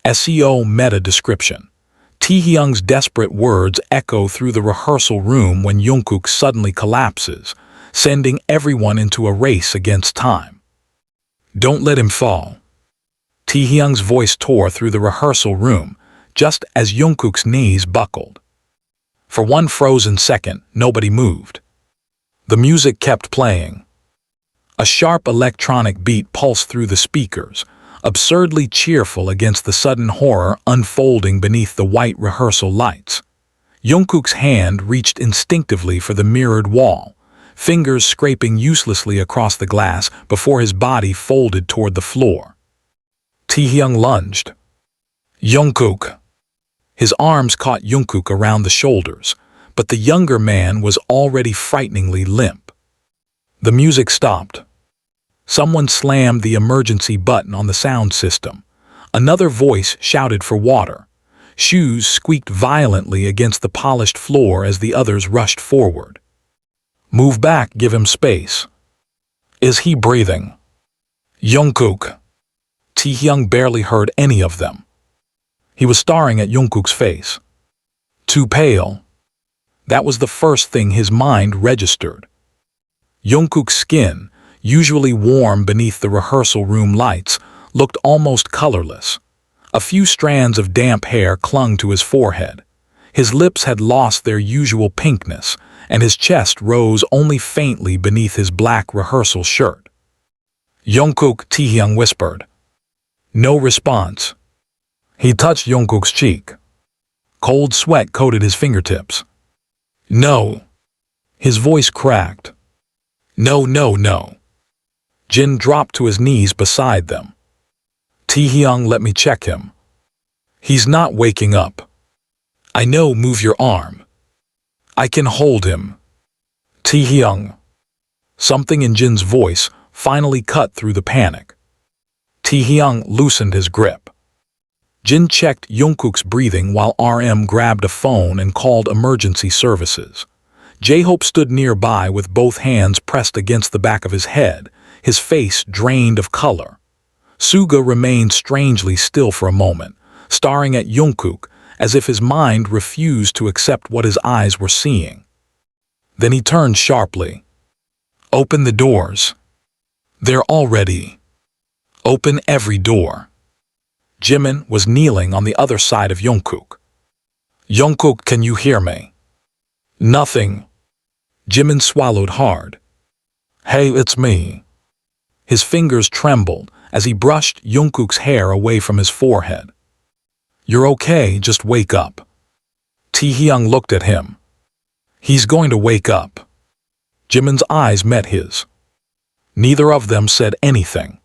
SEO meta description. Taehyung's desperate words echo through the rehearsal room when Jungkook suddenly collapses, sending everyone into a race against time. Don't let him fall. Taehyung's voice tore through the rehearsal room, just as Jungkook's knees buckled. For one frozen second, nobody moved. The music kept playing. A sharp electronic beat pulsed through the speakers, absurdly cheerful against the sudden horror unfolding beneath the white rehearsal lights. Jungkook's hand reached instinctively for the mirrored wall, fingers scraping uselessly across the glass before his body folded toward the floor. Taehyung lunged. Jungkook. His arms caught Jungkook around the shoulders, but the younger man was already frighteningly limp. The music stopped. Someone slammed the emergency button on the sound system. Another voice shouted for water. Shoes squeaked violently against the polished floor as the others rushed forward. Move back, give him space. Is he breathing? Jungkook. Taehyung barely heard any of them. He was staring at Jungkook's face. Too pale. That was the first thing his mind registered. Jungkook's skin, usually warm beneath the rehearsal room lights, looked almost colorless. A few strands of damp hair clung to his forehead. His lips had lost their usual pinkness, and his chest rose only faintly beneath his black rehearsal shirt. Jungkook, Taehyung whispered. No response. He touched Jungkook's cheek. Cold sweat coated his fingertips. No. His voice cracked. No, no, no. Jin dropped to his knees beside them. Taehyung, let me check him. He's not waking up. I know, move your arm. I can hold him. Taehyung. Something in Jin's voice finally cut through the panic. Taehyung loosened his grip. Jin checked Jungkook's breathing while RM grabbed a phone and called emergency services. J-Hope stood nearby with both hands pressed against the back of his head, his face drained of color. Suga remained strangely still for a moment, staring at Jungkook as if his mind refused to accept what his eyes were seeing. Then he turned sharply. Open the doors. They're all ready. Open every door. Jimin was kneeling on the other side of Jungkook. Jungkook, can you hear me? Nothing. Jimin swallowed hard. Hey, it's me. His fingers trembled as he brushed Jungkook's hair away from his forehead. You're okay, just wake up. Taehyung looked at him. He's going to wake up. Jimin's eyes met his. Neither of them said anything.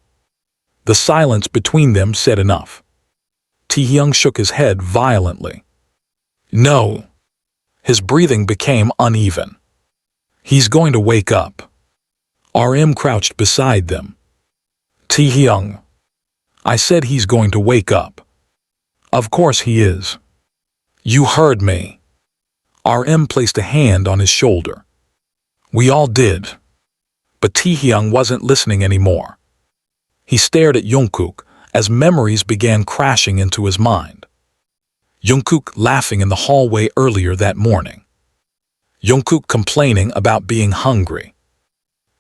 The silence between them said enough. Taehyung shook his head violently. No. His breathing became uneven. He's going to wake up. RM crouched beside them. Taehyung. I said he's going to wake up. Of course he is. You heard me. RM placed a hand on his shoulder. We all did. But Taehyung wasn't listening anymore. He stared at Jungkook as memories began crashing into his mind. Jungkook laughing in the hallway earlier that morning. Jungkook complaining about being hungry.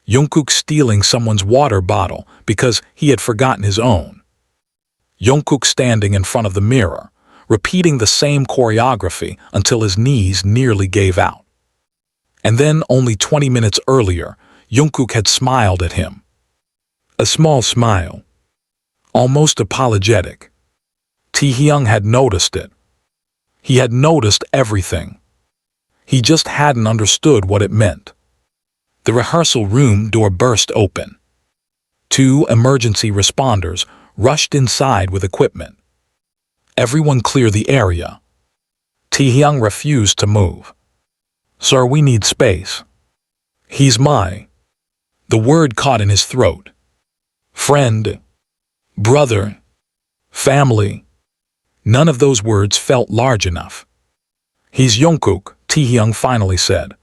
Jungkook stealing someone's water bottle because he had forgotten his own. Jungkook standing in front of the mirror, repeating the same choreography until his knees nearly gave out. And then only 20 minutes earlier, Jungkook had smiled at him. A small smile. Almost apologetic. Taehyung had noticed it. He had noticed everything. He just hadn't understood what it meant. The rehearsal room door burst open. 2 emergency responders rushed inside with equipment. Everyone clear the area. Taehyung refused to move. Sir, we need space. He's my... The word caught in his throat. Friend. Brother. Family. None of those words felt large enough. He's Jungkook, Taehyung finally said.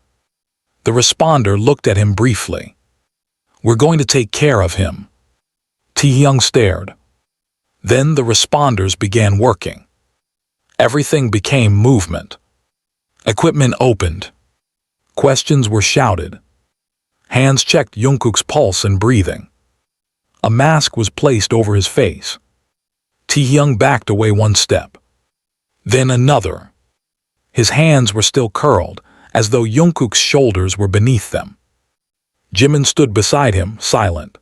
The responder looked at him briefly. We're going to take care of him. Taehyung stared. Then the responders began working. Everything became movement. Equipment opened. Questions were shouted. Hands checked Jungkook's pulse and breathing. A mask was placed over his face. Taehyung backed away one step. Then another. His hands were still curled, as though Jungkook's shoulders were beneath them. Jimin stood beside him, silent.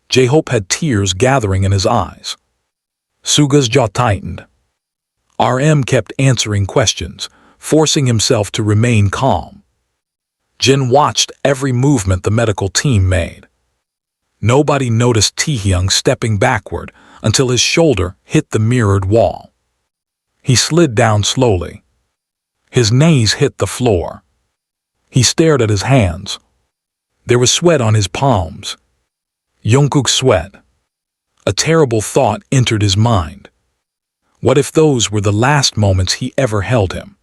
J-Hope had tears gathering in his eyes. Suga's jaw tightened. RM kept answering questions, forcing himself to remain calm. Jin watched every movement the medical team made. Nobody noticed Taehyung stepping backward until his shoulder hit the mirrored wall. He slid down slowly. His knees hit the floor. He stared at his hands. There was sweat on his palms. Jungkook's sweat. A terrible thought entered his mind. What if those were the last moments he ever held him?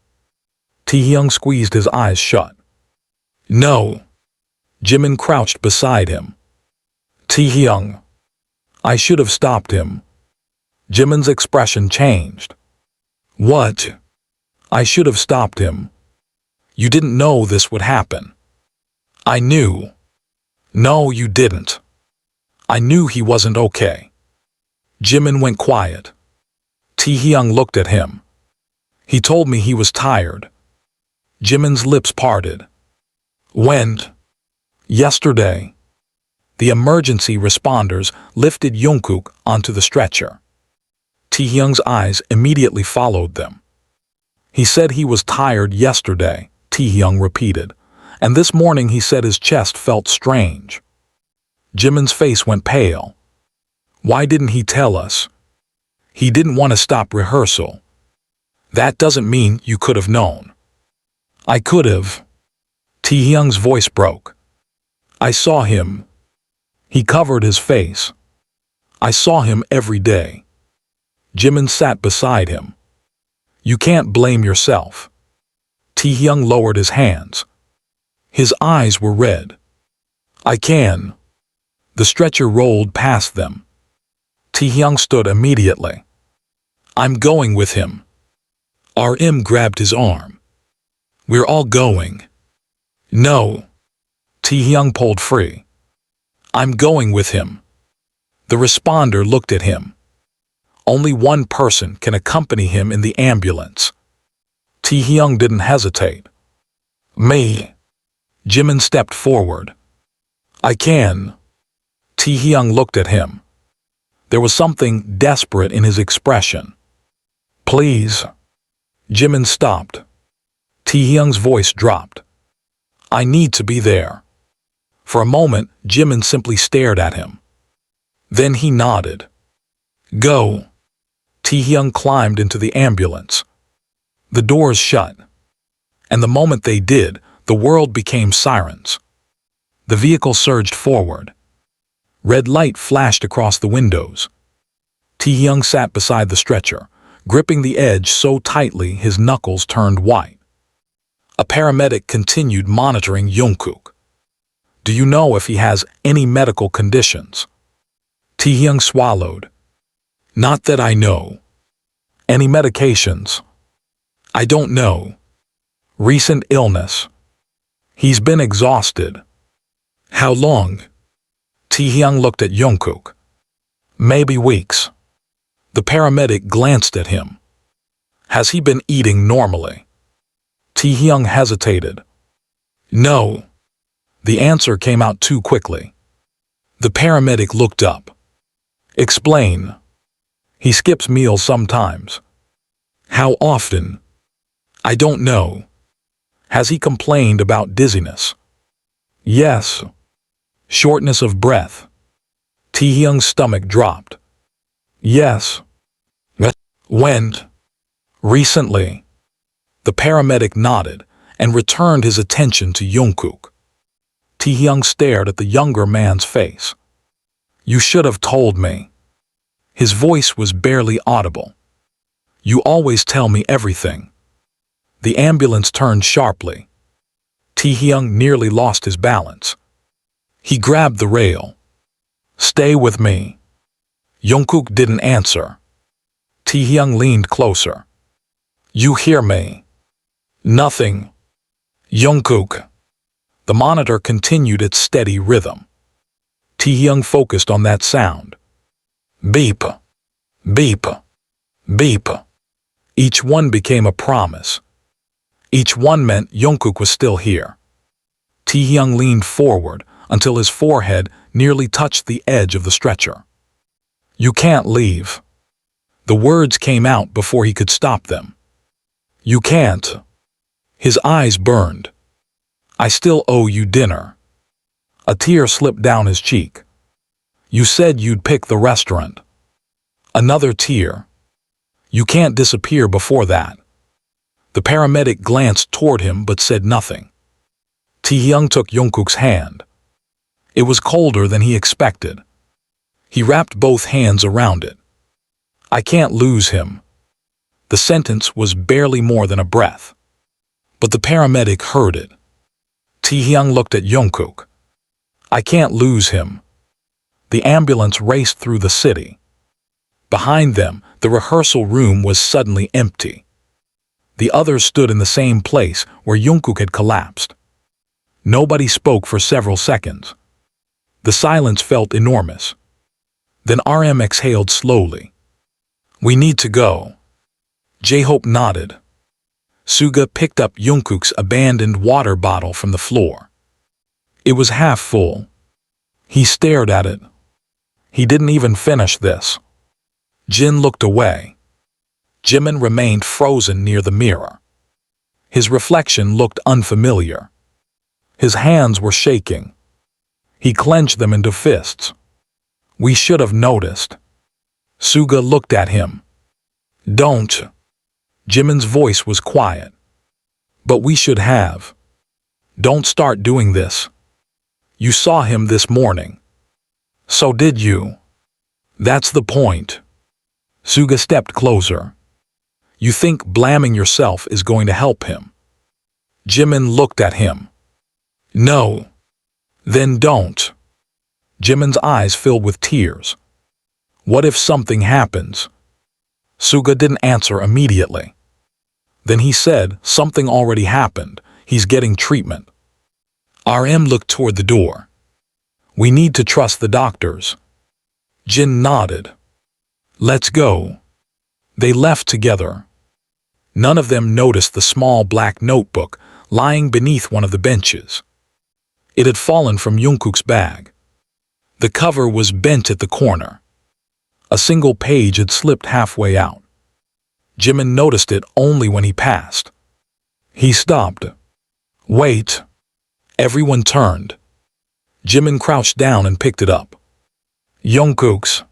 Taehyung squeezed his eyes shut. No. Jimin crouched beside him. Taehyung. I should have stopped him. Jimin's expression changed. What? I should have stopped him. You didn't know this would happen. I knew. No, you didn't. I knew he wasn't okay. Jimin went quiet. Taehyung looked at him. He told me he was tired. Jimin's lips parted. When? Yesterday. The emergency responders lifted Jungkook onto the stretcher. Taehyung's eyes immediately followed them. He said he was tired yesterday, Taehyung repeated, and this morning he said his chest felt strange. Jimin's face went pale. Why didn't he tell us? He didn't want to stop rehearsal. That doesn't mean you could have known. I could have. Taehyung's voice broke. I saw him. He covered his face. I saw him every day. Jimin sat beside him. You can't blame yourself. Taehyung lowered his hands. His eyes were red. I can. The stretcher rolled past them. Taehyung stood immediately. I'm going with him. RM grabbed his arm. We're all going. No. Taehyung pulled free. I'm going with him. The responder looked at him. Only one person can accompany him in the ambulance. Taehyung didn't hesitate. Me. Jimin stepped forward. I can. Taehyung looked at him. There was something desperate in his expression. Please. Jimin stopped. Taehyung's voice dropped. I need to be there. For a moment, Jimin simply stared at him. Then he nodded. Go. Taehyung climbed into the ambulance. The doors shut. And the moment they did, the world became sirens. The vehicle surged forward. Red light flashed across the windows. Taehyung sat beside the stretcher, gripping the edge so tightly his knuckles turned white. A paramedic continued monitoring Jungkook. Do you know if he has any medical conditions? Taehyung swallowed. Not that I know. Any medications? I don't know. Recent illness. He's been exhausted. How long? Taehyung looked at Jungkook. Maybe weeks. The paramedic glanced at him. Has he been eating normally? Taehyung hesitated. No. The answer came out too quickly. The paramedic looked up. Explain. He skips meals sometimes. How often? I don't know. Has he complained about dizziness? Yes. Shortness of breath. Taehyung's stomach dropped. Yes. When? Recently. The paramedic nodded and returned his attention to Jungkook. Taehyung stared at the younger man's face. You should have told me. His voice was barely audible. You always tell me everything. The ambulance turned sharply. Taehyung nearly lost his balance. He grabbed the rail. Stay with me. Jungkook didn't answer. Taehyung leaned closer. You hear me? Nothing. Jungkook. The monitor continued its steady rhythm. Taehyung focused on that sound. Beep. Beep. Beep. Each one became a promise. Each one meant Jungkook was still here. Taehyung leaned forward until his forehead nearly touched the edge of the stretcher. You can't leave. The words came out before he could stop them. You can't. His eyes burned. I still owe you dinner. A tear slipped down his cheek. You said you'd pick the restaurant. Another tear. You can't disappear before that. The paramedic glanced toward him but said nothing. Taehyung took Jungkook's hand. It was colder than he expected. He wrapped both hands around it. I can't lose him. The sentence was barely more than a breath. But the paramedic heard it. Taehyung looked at Jungkook. I can't lose him. The ambulance raced through the city. Behind them, the rehearsal room was suddenly empty. The others stood in the same place where Jungkook had collapsed. Nobody spoke for several seconds. The silence felt enormous. Then RM exhaled slowly. We need to go. J-Hope nodded. Suga picked up Jungkook's abandoned water bottle from the floor. It was half full. He stared at it. He didn't even finish this. Jin looked away. Jimin remained frozen near the mirror. His reflection looked unfamiliar. His hands were shaking. He clenched them into fists. We should have noticed. Suga looked at him. Don't. Jimin's voice was quiet. But we should have. Don't start doing this. You saw him this morning. So did you. That's the point. Suga stepped closer. You think blaming yourself is going to help him? Jimin looked at him. No. Then don't. Jimin's eyes filled with tears. What if something happens? Suga didn't answer immediately. Then he said, something already happened. He's getting treatment. RM looked toward the door. We need to trust the doctors. Jin nodded. Let's go. They left together. None of them noticed the small black notebook lying beneath one of the benches. It had fallen from Jungkook's bag. The cover was bent at the corner. A single page had slipped halfway out. Jimin noticed it only when he passed. He stopped. Wait. Everyone turned. Jimin crouched down and picked it up. Jungkook's.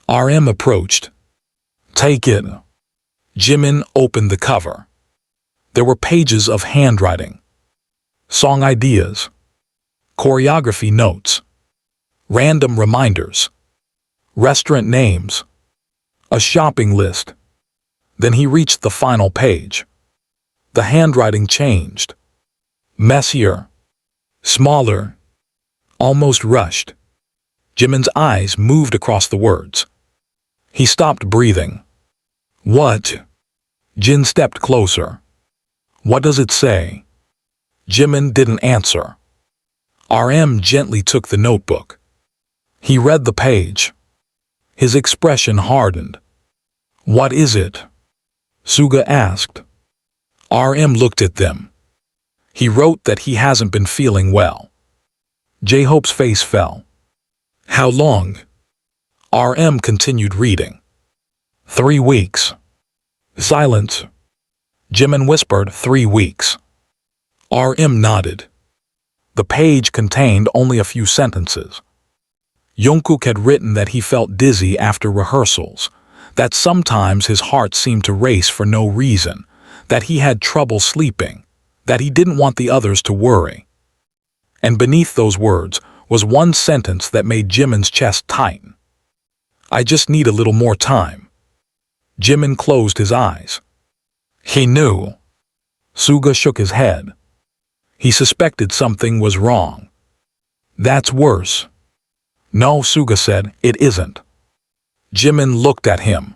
RM approached. Take it. Jimin opened the cover. There were pages of handwriting. Song ideas. Choreography notes. Random reminders. Restaurant names. A shopping list. Then he reached the final page. The handwriting changed. Messier. Smaller. Almost rushed. Jimin's eyes moved across the words. He stopped breathing. What? Jin stepped closer. What does it say? Jimin didn't answer. RM gently took the notebook. He read the page. His expression hardened. What is it? Suga asked. RM looked at them. He wrote that he hasn't been feeling well. J-Hope's face fell. How long? RM continued reading. 3 weeks. Silence. Jimin whispered 3 weeks. RM nodded. The page contained only a few sentences. Jungkook had written that he felt dizzy after rehearsals, that sometimes his heart seemed to race for no reason, that he had trouble sleeping, that he didn't want the others to worry. And beneath those words was one sentence that made Jimin's chest tighten. I just need a little more time. Jimin closed his eyes. He knew. Suga shook his head. He suspected something was wrong. That's worse. No, Suga said, it isn't. Jimin looked at him.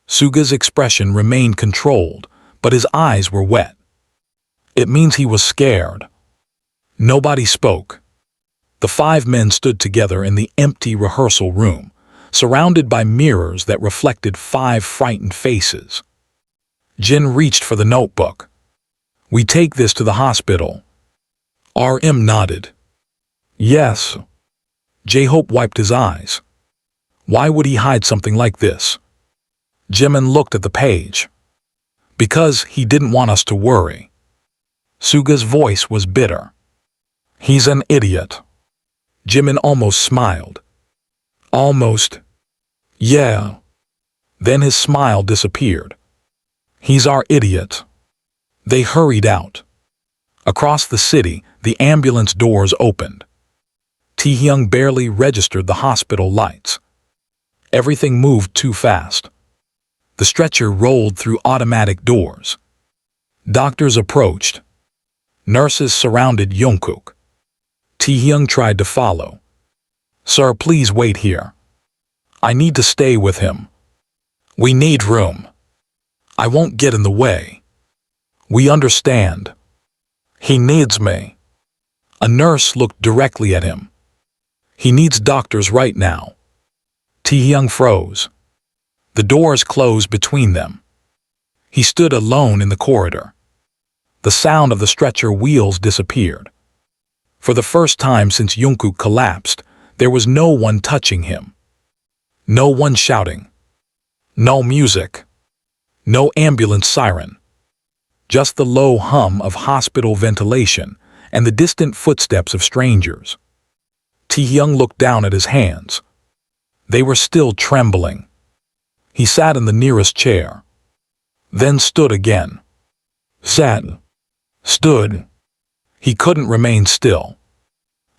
Suga's expression remained controlled, but his eyes were wet. It means he was scared. Nobody spoke. The 5 men stood together in the empty rehearsal room, surrounded by mirrors that reflected 5 frightened faces. Jin reached for the notebook. "We take this to the hospital." RM nodded. "Yes." J-Hope wiped his eyes. Why would he hide something like this? Jimin looked at the page. Because he didn't want us to worry. Suga's voice was bitter. "He's an idiot." Jimin almost smiled. "Almost? Yeah." Then his smile disappeared. "He's our idiot." They hurried out. Across the city, the ambulance doors opened. Taehyung barely registered the hospital lights. Everything moved too fast. The stretcher rolled through automatic doors. Doctors approached. Nurses surrounded Jungkook. Taehyung tried to follow. "Sir, please wait here. I need to stay with him. We need room. I won't get in the way. We understand. He needs me." A nurse looked directly at him. "He needs doctors right now." Taehyung froze. The doors closed between them. He stood alone in the corridor. The sound of the stretcher wheels disappeared. For the first time since Jungkook collapsed, there was no one touching him. No one shouting. No music. No ambulance siren. Just the low hum of hospital ventilation and the distant footsteps of strangers. Taehyung looked down at his hands. They were still trembling. He sat in the nearest chair. Then stood again. Sat. Stood. He couldn't remain still.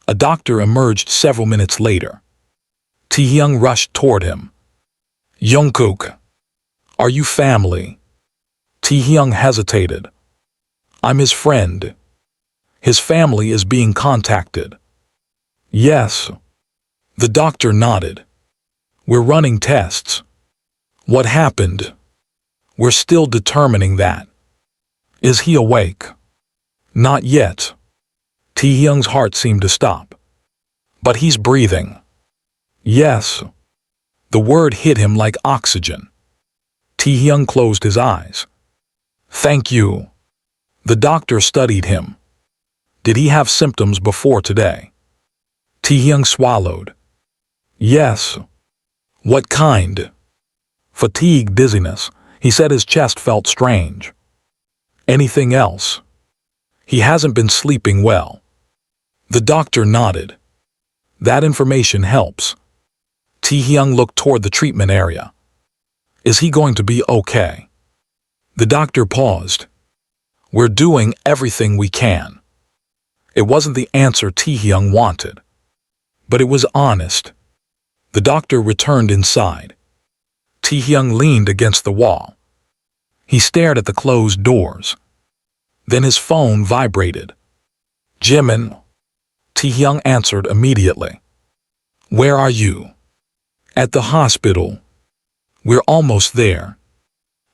A doctor emerged several minutes later. Taehyung rushed toward him. "Jungkook, are you family?" Taehyung hesitated. "I'm his friend. His family is being contacted." "Yes." The doctor nodded. "We're running tests." "What happened?" "We're still determining that." "Is he awake?" "Not yet." Taehyung's heart seemed to stop. "But he's breathing." "Yes." The word hit him like oxygen. Taehyung closed his eyes. "Thank you." The doctor studied him. "Did he have symptoms before today?" Taehyung swallowed. "Yes." "What kind?" "Fatigue, dizziness." He said his chest felt strange. "Anything else?" "He hasn't been sleeping well." The doctor nodded. "That information helps." Taehyung looked toward the treatment area. "Is he going to be okay?" The doctor paused. "We're doing everything we can." It wasn't the answer Taehyung wanted. But it was honest. The doctor returned inside. Taehyung leaned against the wall. He stared at the closed doors. Then his phone vibrated. "Jimin." Taehyung answered immediately. "Where are you?" "At the hospital." "We're almost there."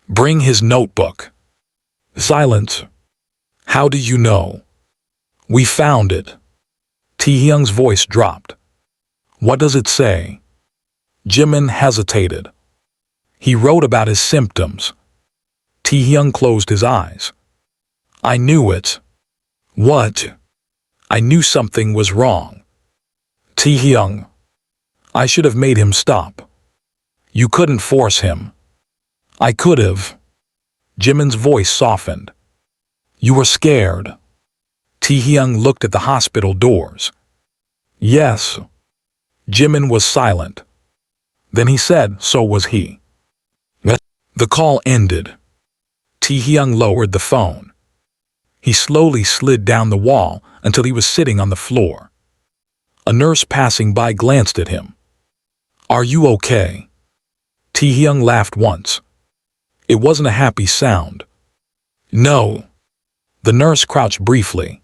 "Bring his notebook." Silence. "How do you know?" "We found it." Taehyung's voice dropped. "What does it say?" Jimin hesitated. "He wrote about his symptoms." Taehyung closed his eyes. "I knew it." "What?" "I knew something was wrong." Taehyung. "I should have made him stop." "You couldn't force him." "I could have." Jimin's voice softened. "You were scared." Taehyung looked at the hospital doors. "Yes." Jimin was silent. Then he said, "So was he." The call ended. Taehyung lowered the phone. He slowly slid down the wall until he was sitting on the floor. A nurse passing by glanced at him. "Are you okay?" Taehyung laughed once. It wasn't a happy sound. "No." The nurse crouched briefly.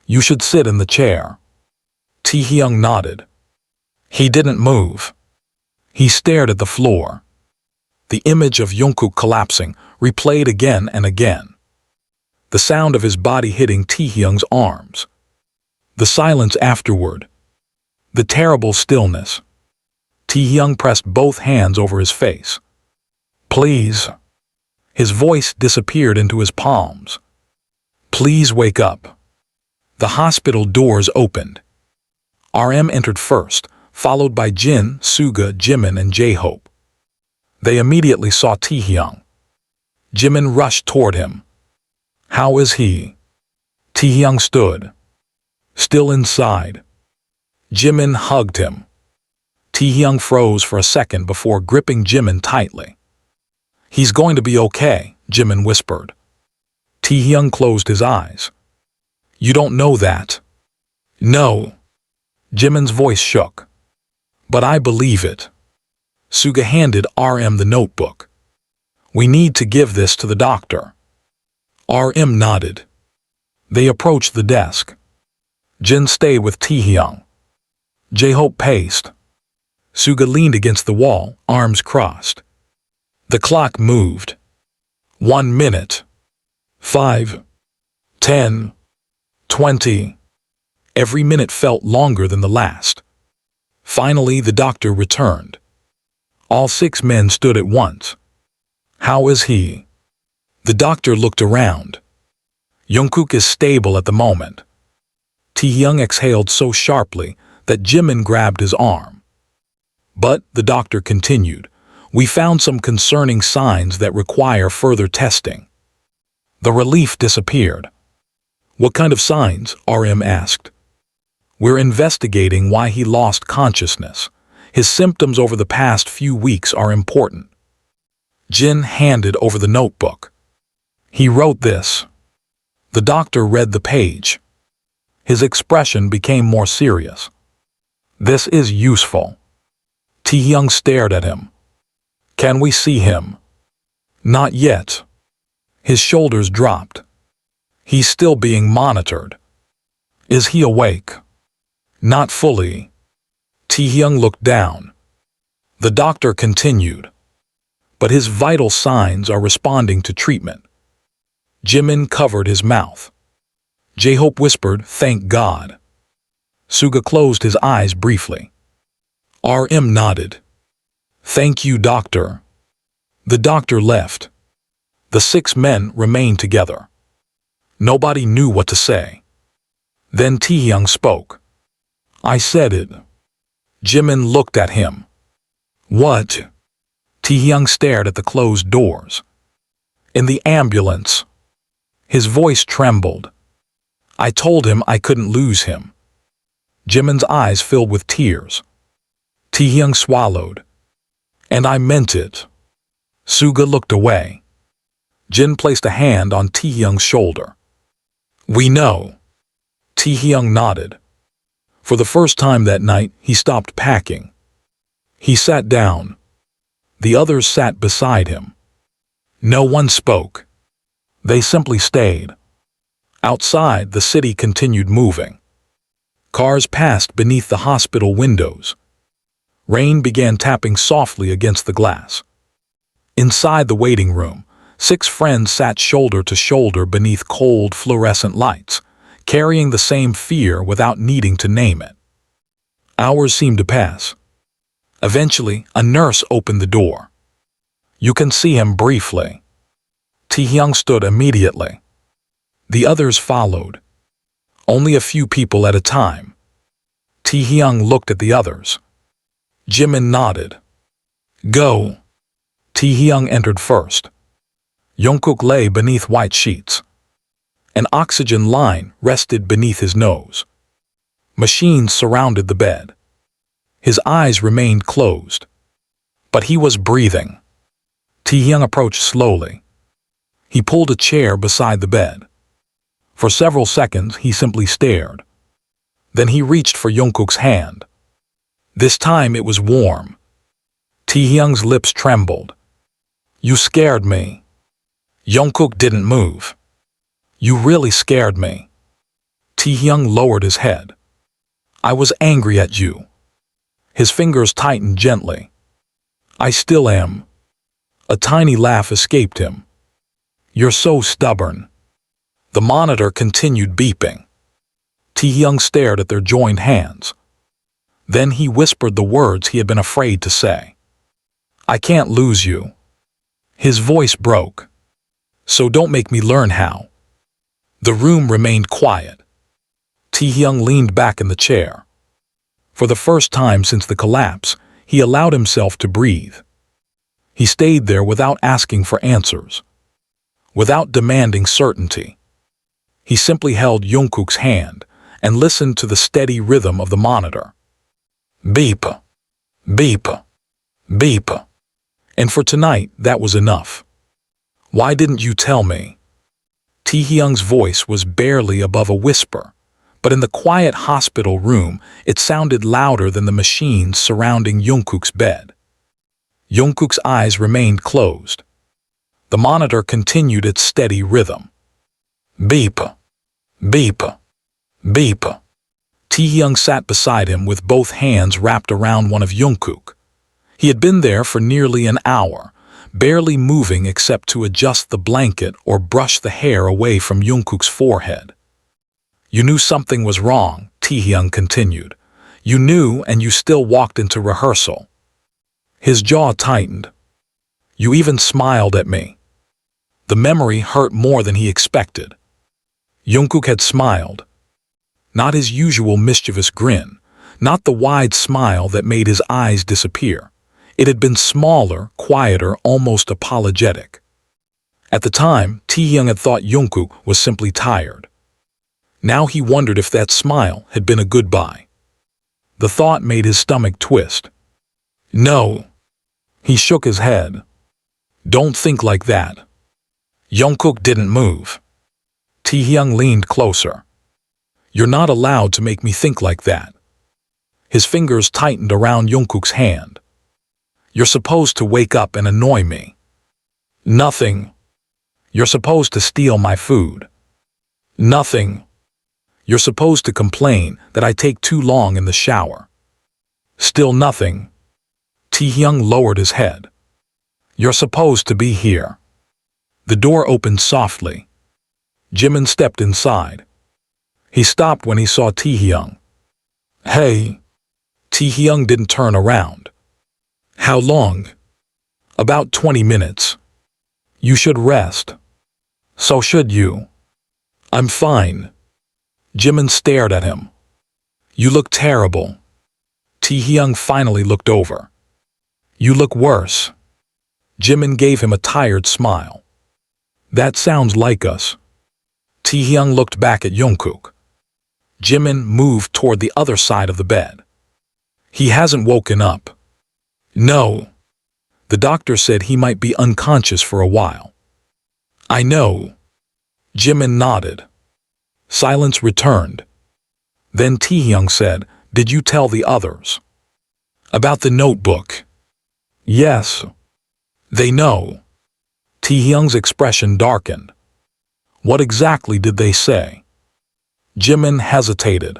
"You should sit in the chair." Taehyung nodded. He didn't move. He stared at the floor. The image of Jungkook collapsing replayed again and again. The sound of his body hitting Taehyung's arms. The silence afterward. The terrible stillness. Taehyung pressed both hands over his face. "Please." His voice disappeared into his palms. "Please wake up." The hospital doors opened. RM entered first, followed by Jin, Suga, Jimin, and J-Hope. They immediately saw Taehyung. Jimin rushed toward him. "How is he?" Taehyung stood. "Still inside." Jimin hugged him. Taehyung froze for a second before gripping Jimin tightly. "He's going to be okay," Jimin whispered. Taehyung closed his eyes. "You don't know that." "No." Jimin's voice shook. "But I believe it." Suga handed RM the notebook. "We need to give this to the doctor." RM nodded. They approached the desk. Jin stayed with Taehyung. J-Hope paced. Suga leaned against the wall, arms crossed. The clock moved. 1 minute. 5. 10. 20. Every minute felt longer than the last. Finally, the doctor returned. All 6 men stood at once. "How is he?" The doctor looked around. "Jungkook is stable at the moment." Taehyung exhaled so sharply that Jimin grabbed his arm. "But," the doctor continued, "we found some concerning signs that require further testing." The relief disappeared. "What kind of signs?" RM asked. "We're investigating why he lost consciousness. His symptoms over the past few weeks are important." Jin handed over the notebook. "He wrote this." The doctor read the page. His expression became more serious. "This is useful." Taehyung stared at him. "Can we see him?" "Not yet." His shoulders dropped. "He's still being monitored." "Is he awake?" "Not fully." Taehyung looked down. The doctor continued. "But his vital signs are responding to treatment." Jimin covered his mouth. J-Hope whispered, "Thank God." Suga closed his eyes briefly. RM nodded. "Thank you, doctor." The doctor left. The 6 men remained together. Nobody knew what to say. Then Taehyung spoke. "I said it." Jimin looked at him. "What?" Taehyung stared at the closed doors. "In the ambulance." His voice trembled. "I told him I couldn't lose him." Jimin's eyes filled with tears. Taehyung swallowed. "And I meant it." Suga looked away. Jin placed a hand on Taehyung's shoulder. "We know." Taehyung nodded. For the first time that night, he stopped packing. He sat down. The others sat beside him. No one spoke. They simply stayed. Outside, the city continued moving. Cars passed beneath the hospital windows. Rain began tapping softly against the glass. Inside the waiting room, 6 friends sat shoulder to shoulder beneath cold fluorescent lights, carrying the same fear without needing to name it. Hours seemed to pass. Eventually, a nurse opened the door. "You can see him briefly." Taehyung stood immediately. The others followed. Only a few people at a time. Taehyung looked at the others. Jimin nodded. "Go." Taehyung entered first. Jungkook lay beneath white sheets. An oxygen line rested beneath his nose. Machines surrounded the bed. His eyes remained closed. But he was breathing. Taehyung approached slowly. He pulled a chair beside the bed. For several seconds, he simply stared. Then he reached for Jungkook's hand. This time it was warm. Taehyung's lips trembled. "You scared me." Jungkook didn't move. "You really scared me." Taehyung lowered his head. "I was angry at you." His fingers tightened gently. I still am. A tiny laugh escaped him. You're so stubborn. The monitor continued beeping. Taehyung stared at their joined hands. Then he whispered the words he had been afraid to say. I can't lose you. His voice broke. So don't make me learn how. The room remained quiet. Taehyung leaned back in the chair. For the first time since the collapse, he allowed himself to breathe. He stayed there without asking for answers, without demanding certainty. He simply held Jungkook's hand and listened to the steady rhythm of the monitor. Beep, beep, beep. And for tonight, that was enough. Why didn't you tell me? Taehyung's voice was barely above a whisper, but in the quiet hospital room, it sounded louder than the machines surrounding Jungkook's bed. Jungkook's eyes remained closed. The monitor continued its steady rhythm. Beep, beep, beep. Taehyung sat beside him with both hands wrapped around one of Jungkook. He had been there for nearly an hour, barely moving except to adjust the blanket or brush the hair away from Jungkook's forehead. You knew something was wrong, Taehyung continued. You knew, and you still walked into rehearsal. His jaw tightened. You even smiled at me. The memory hurt more than he expected. Jungkook had smiled. Not his usual mischievous grin, not the wide smile that made his eyes disappear. It had been smaller, quieter, almost apologetic. At the time, Taehyung had thought Jungkook was simply tired. Now he wondered if that smile had been a goodbye. The thought made his stomach twist. No. He shook his head. Don't think like that. Jungkook didn't move. Taehyung leaned closer. You're not allowed to make me think like that. His fingers tightened around Jungkook's hand. You're supposed to wake up and annoy me. Nothing. You're supposed to steal my food. Nothing. You're supposed to complain that I take too long in the shower. Still nothing. Taehyung lowered his head. You're supposed to be here. The door opened softly. Jimin stepped inside. He stopped when he saw Taehyung. Hey. Taehyung didn't turn around. How long? About 20 minutes. You should rest. So should you. I'm fine. Jimin stared at him. You look terrible. Taehyung finally looked over. You look worse. Jimin gave him a tired smile. That sounds like us. Taehyung looked back at Jungkook. Jimin moved toward the other side of the bed. He hasn't woken up. No. The doctor said he might be unconscious for a while. I know. Jimin nodded. Silence returned. Then Taehyung said, Did you tell the others? About the notebook? Yes. They know. Taehyung's expression darkened. What exactly did they say? Jimin hesitated.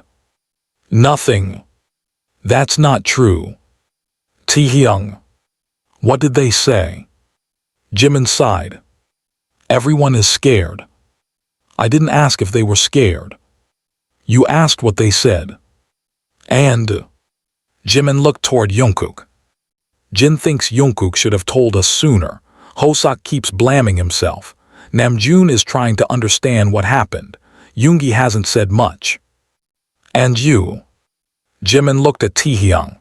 Nothing. That's not true. Taehyung. What did they say? Jimin sighed. Everyone is scared. I didn't ask if they were scared. You asked what they said. And Jimin looked toward Jungkook. Jin thinks Jungkook should have told us sooner. Hoseok keeps blaming himself. Namjoon is trying to understand what happened. Yoongi hasn't said much. And you? Jimin looked at Taehyung.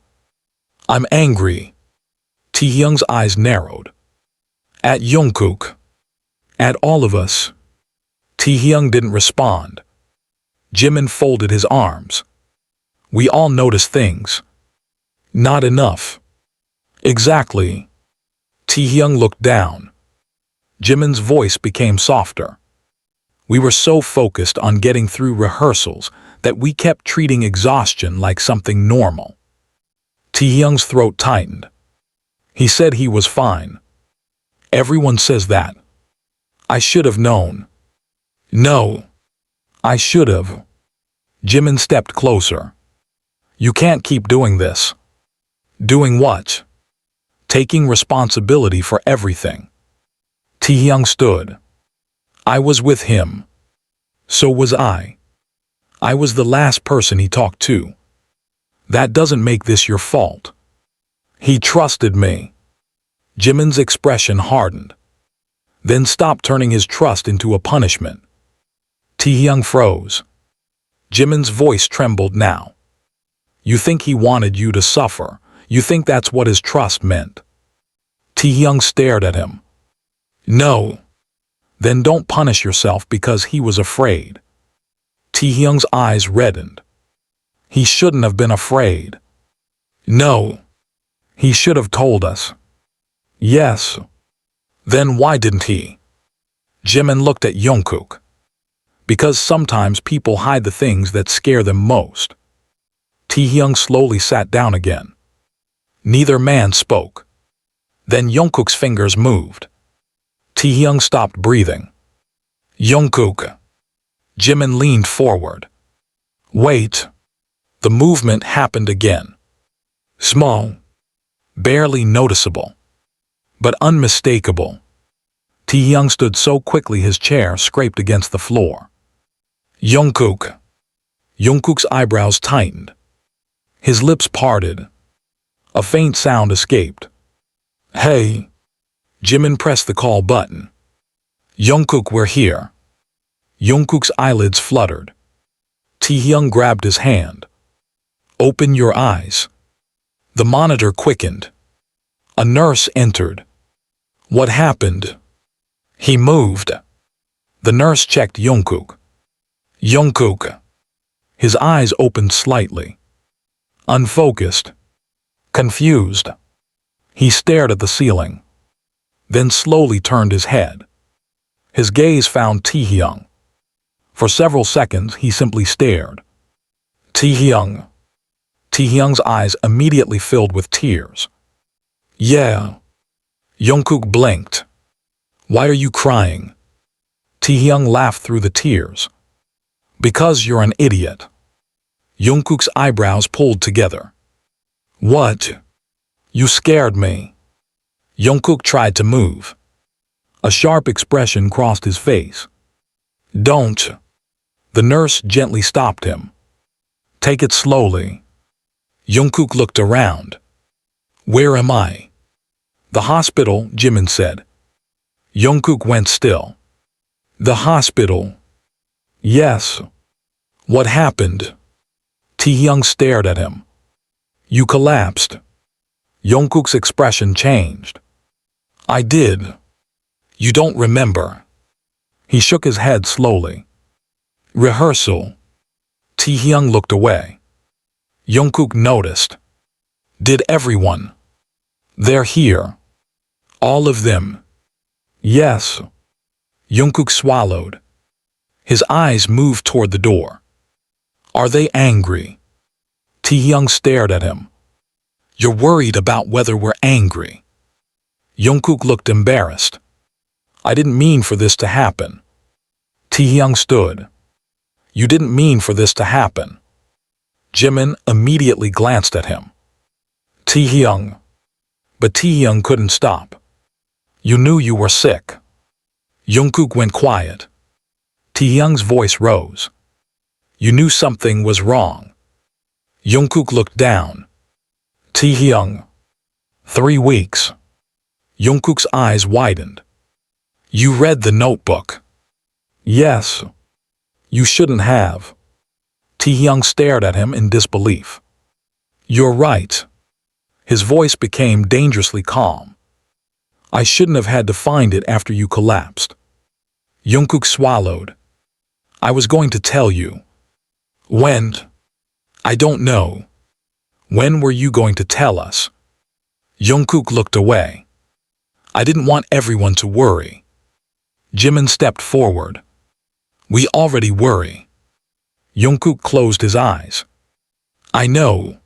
I'm angry. Taehyung's eyes narrowed. At Jungkook. At all of us. Taehyung didn't respond. Jimin folded his arms. We all notice things. Not enough. Exactly. Taehyung looked down. Jimin's voice became softer. We were so focused on getting through rehearsals that we kept treating exhaustion like something normal. Taehyung's throat tightened. He said he was fine. Everyone says that. I should have known. No. I should have. Jimin stepped closer. You can't keep doing this. Doing what? taking responsibility for everything. Taehyung stood. I was with him. So was I. I was the last person he talked to. That doesn't make this your fault. He trusted me. Jimin's expression hardened. Then stopped turning his trust into a punishment. Taehyung froze. Jimin's voice trembled now. You think he wanted you to suffer? You think that's what his trust meant? Taehyung stared at him. No. Then don't punish yourself because he was afraid. Taehyung's eyes reddened. He shouldn't have been afraid. No. He should have told us. Yes. Then why didn't he? Jimin looked at Jungkook. Because sometimes people hide the things that scare them most. Taehyung slowly sat down again. Neither man spoke. Then Jungkook's fingers moved. Taehyung stopped breathing. Jungkook. Jimin leaned forward. Wait. The movement happened again. Small. Barely noticeable. But unmistakable. Taehyung stood so quickly his chair scraped against the floor. Jungkook. Jungkook's eyebrows tightened. His lips parted. A faint sound escaped. Hey. Jimin pressed the call button. Jungkook, we're here. Jungkook's eyelids fluttered. Taehyung grabbed his hand. Open your eyes. The monitor quickened. A nurse entered. What happened? He moved. The nurse checked Jungkook. Jungkook. His eyes opened slightly. Unfocused. Confused. He stared at the ceiling. Then slowly turned his head. His gaze found Taehyung. For several seconds he simply stared. Taehyung. Taehyung's eyes immediately filled with tears. Yeah. Jungkook blinked. Why are you crying? Taehyung laughed through the tears. Because you're an idiot. Jungkook's eyebrows pulled together. What? You scared me. Jungkook tried to move. A sharp expression crossed his face. Don't. The nurse gently stopped him. Take it slowly. Jungkook looked around. Where am I? The hospital, Jimin said. Jungkook went still. The hospital. Yes. What happened? Taehyung stared at him. You collapsed. Jungkook's expression changed. I did. You don't remember. He shook his head slowly. Rehearsal. Taehyung looked away. Jungkook noticed. Did everyone? They're here. All of them. Yes. Jungkook swallowed. His eyes moved toward the door. Are they angry? Taehyung stared at him. You're worried about whether we're angry. Jungkook looked embarrassed. I didn't mean for this to happen. Taehyung stood. You didn't mean for this to happen. Jimin immediately glanced at him. Taehyung. But Taehyung couldn't stop. You knew you were sick. Jungkook went quiet. Taehyung's voice rose. You knew something was wrong. Jungkook looked down. Taehyung. 3 weeks. Jungkook's eyes widened. You read the notebook. Yes. You shouldn't have. Taehyung stared at him in disbelief. You're right. His voice became dangerously calm. I shouldn't have had to find it after you collapsed. Jungkook swallowed. I was going to tell you. When? I don't know. When were you going to tell us? Jungkook looked away. I didn't want everyone to worry. Jimin stepped forward. We already worry. Jungkook closed his eyes. I know.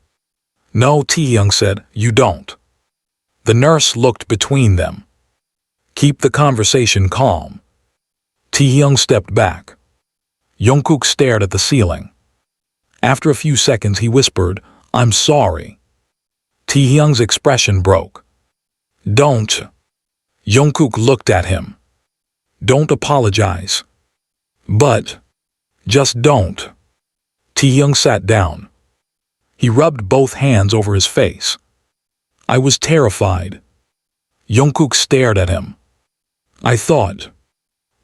No, Taehyung said, you don't. The nurse looked between them. Keep the conversation calm. Taehyung stepped back. Jungkook stared at the ceiling. After a few seconds he whispered, I'm sorry. Taehyung's expression broke. Don't. Jungkook looked at him. Don't apologize. But, just don't. Taehyung sat down. He rubbed both hands over his face. I was terrified. Jungkook stared at him. I thought.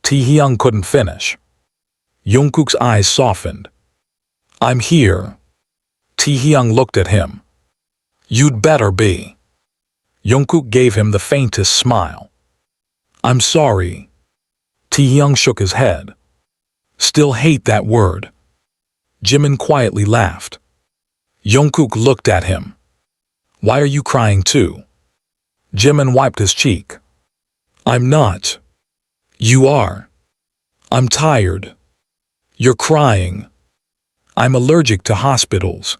Taehyung couldn't finish. Jungkook's eyes softened. I'm here. Taehyung looked at him. You'd better be. Jungkook gave him the faintest smile. I'm sorry. Taehyung shook his head. Still hate that word. Jimin quietly laughed. Jungkook looked at him. Why are you crying too? Jimin wiped his cheek. I'm not. You are. I'm tired. You're crying. I'm allergic to hospitals.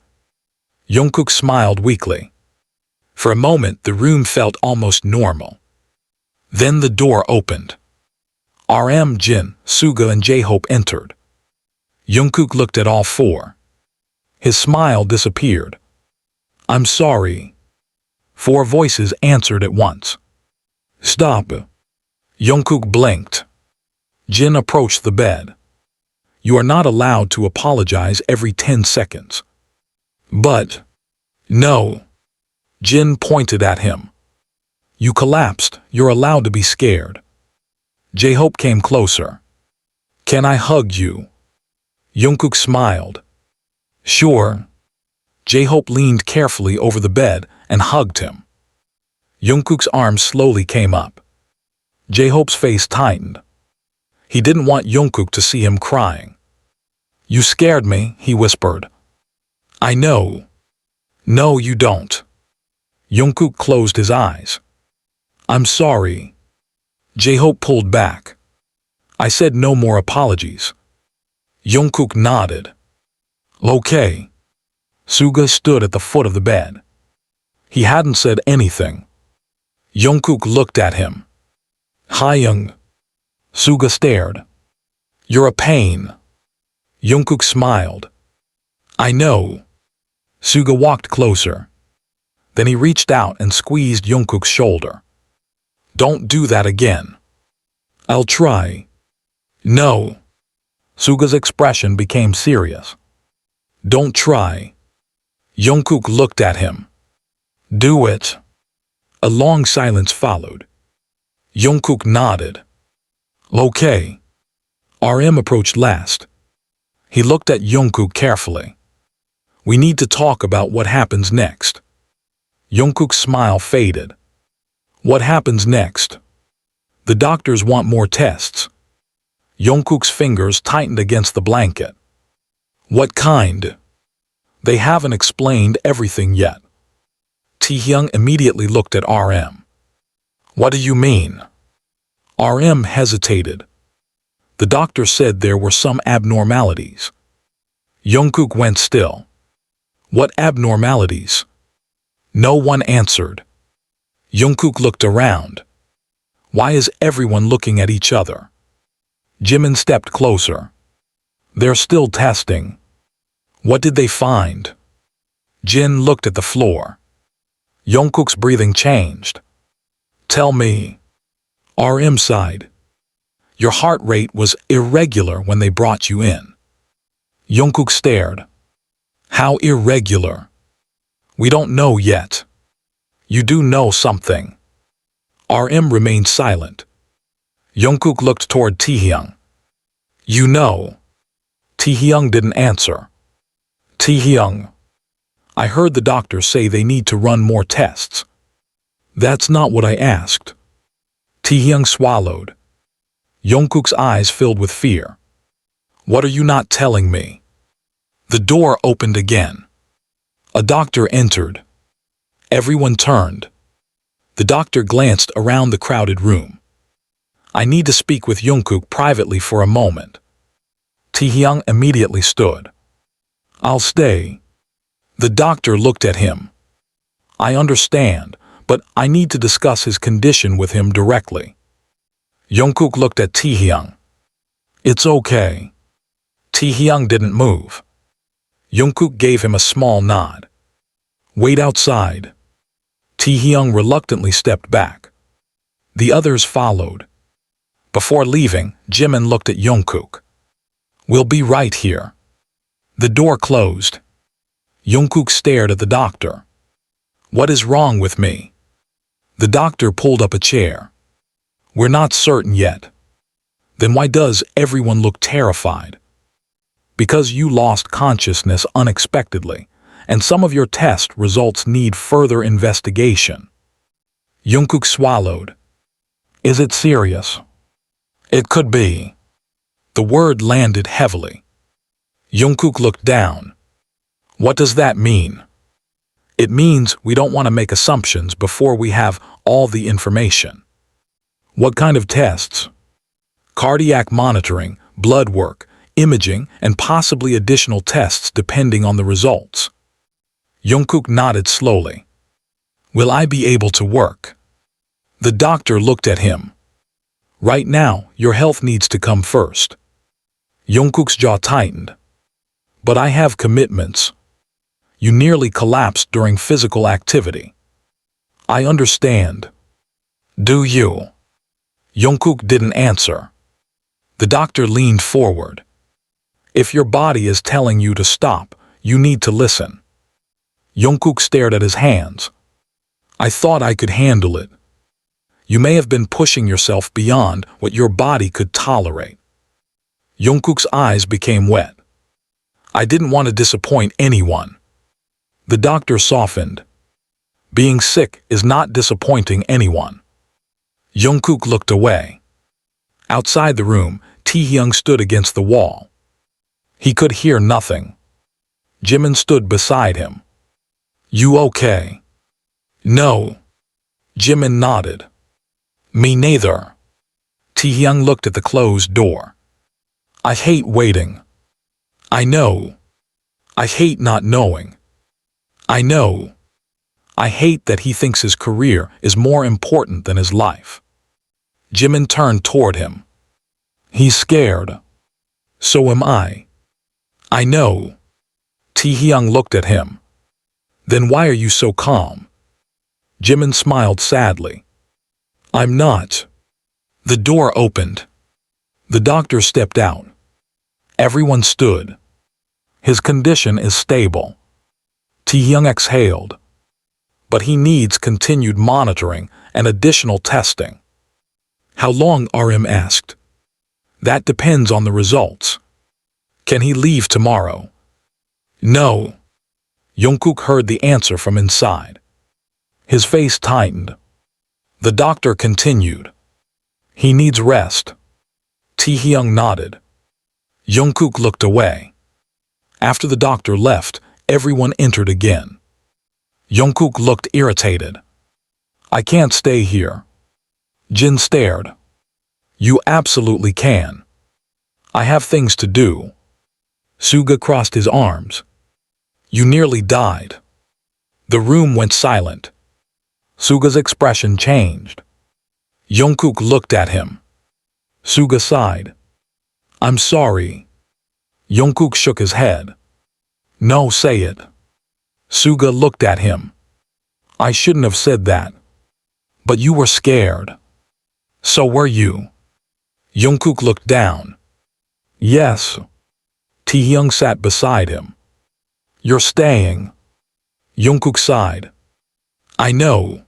Jungkook smiled weakly. For a moment the room felt almost normal. Then the door opened. RM, Jin, Suga and J-Hope entered. Jungkook looked at all four. His smile disappeared. I'm sorry. Four voices answered at once. Stop. Jungkook blinked. Jin approached the bed. You are not allowed to apologize every 10 seconds. But, no. Jin pointed at him. You collapsed. You're allowed to be scared. J-Hope came closer. Can I hug you? Jungkook smiled. Sure. J-Hope leaned carefully over the bed and hugged him. Jungkook's arms slowly came up. J-Hope's face tightened. He didn't want Jungkook to see him crying. You scared me, he whispered. I know. No, you don't. Jungkook closed his eyes. I'm sorry. J-Hope pulled back. I said no more apologies. Jungkook nodded. Okay. Suga stood at the foot of the bed. He hadn't said anything. Jungkook looked at him. Taehyung. Suga stared. You're a pain. Jungkook smiled. I know. Suga walked closer. Then he reached out and squeezed Jungkook's shoulder. Don't do that again. I'll try. No. Suga's expression became serious. Don't try. Jungkook looked at him. Do it. A long silence followed. Jungkook nodded. Okay. RM approached last. He looked at Jungkook carefully. We need to talk about what happens next. Jungkook's smile faded. What happens next? The doctors want more tests. Jungkook's fingers tightened against the blanket. What kind? They haven't explained everything yet. Taehyung immediately looked at RM. What do you mean? RM hesitated. The doctor said there were some abnormalities. Jungkook went still. What abnormalities? No one answered. Jungkook looked around. Why is everyone looking at each other? Jimin stepped closer. They're still testing. What did they find? Jin looked at the floor. Jungkook's breathing changed. Tell me. RM sighed. Your heart rate was irregular when they brought you in. Jungkook stared. How irregular? We don't know yet. You do know something. RM remained silent. Jungkook looked toward Taehyung. You know. Taehyung didn't answer. Taehyung. I heard the doctor say they need to run more tests. That's not what I asked. Taehyung swallowed. Jungkook's eyes filled with fear. What are you not telling me? The door opened again. A doctor entered. Everyone turned. The doctor glanced around the crowded room. I need to speak with Jungkook privately for a moment. Taehyung immediately stood. I'll stay. The doctor looked at him. I understand, but I need to discuss his condition with him directly. Jungkook looked at Taehyung. It's okay. Taehyung didn't move. Jungkook gave him a small nod. Wait outside. Taehyung reluctantly stepped back. The others followed. Before leaving, Jimin looked at Jungkook. "We'll be right here." The door closed. Jungkook stared at the doctor. "What is wrong with me?" The doctor pulled up a chair. "We're not certain yet." "Then why does everyone look terrified?" "Because you lost consciousness unexpectedly, and some of your test results need further investigation." Jungkook swallowed. "Is it serious?" "It could be." The word landed heavily. Jungkook looked down. "What does that mean?" "It means we don't want to make assumptions before we have all the information." "What kind of tests?" "Cardiac monitoring, blood work, imaging, and possibly additional tests depending on the results." Jungkook nodded slowly. "Will I be able to work?" The doctor looked at him. "Right now, your health needs to come first." Jungkook's jaw tightened. "But I have commitments." "You nearly collapsed during physical activity." "I understand." "Do you?" Jungkook didn't answer. The doctor leaned forward. "If your body is telling you to stop, you need to listen." Jungkook stared at his hands. "I thought I could handle it." "You may have been pushing yourself beyond what your body could tolerate." Jungkook's eyes became wet. "I didn't want to disappoint anyone." The doctor softened. "Being sick is not disappointing anyone." Jungkook looked away. Outside the room, Taehyung stood against the wall. He could hear nothing. Jimin stood beside him. "You okay?" "No." Jimin nodded. "Me neither." Taehyung looked at the closed door. "I hate waiting." "I know." "I hate not knowing." "I know." "I hate that he thinks his career is more important than his life." Jimin turned toward him. "He's scared." "So am I." "I know." Taehyung looked at him. "Then why are you so calm?" Jimin smiled sadly. "I'm not." The door opened. The doctor stepped out. Everyone stood. "His condition is stable." Taehyung exhaled. "But he needs continued monitoring and additional testing." "How long?" RM asked. "That depends on the results." "Can he leave tomorrow?" "No." Jungkook heard the answer from inside. His face tightened. The doctor continued. "He needs rest." Taehyung nodded. Jungkook looked away. After the doctor left, everyone entered again. Jungkook looked irritated. "I can't stay here." Jin stared. "You absolutely can." "I have things to do." Suga crossed his arms. "You nearly died." The room went silent. Suga's expression changed. Jungkook looked at him. Suga sighed. "I'm sorry." Jungkook shook his head. "No, say it." Suga looked at him. "I shouldn't have said that." "But you were scared." "So were you." Jungkook looked down. "Yes." Taehyung sat beside him. "You're staying." Jungkook sighed. "I know."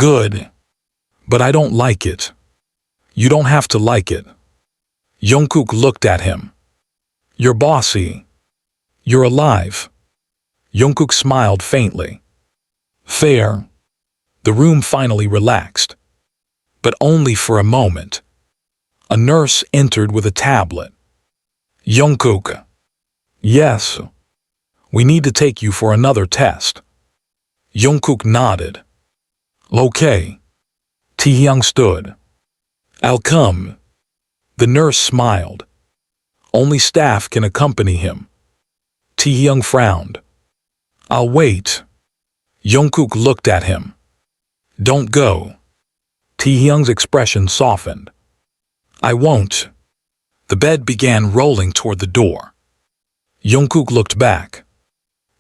"Good. But I don't like it." "You don't have to like it." Jungkook looked at him. "You're bossy." "You're alive." Jungkook smiled faintly. "Fair." The room finally relaxed. But only for a moment. A nurse entered with a tablet. "Jungkook." "Yes." "We need to take you for another test." Jungkook nodded. "Okay." Taehyung stood. "I'll come." The nurse smiled. "Only staff can accompany him." Taehyung frowned. "I'll wait." Jungkook looked at him. "Don't go." Taehyung's expression softened. "I won't." The bed began rolling toward the door. Jungkook looked back.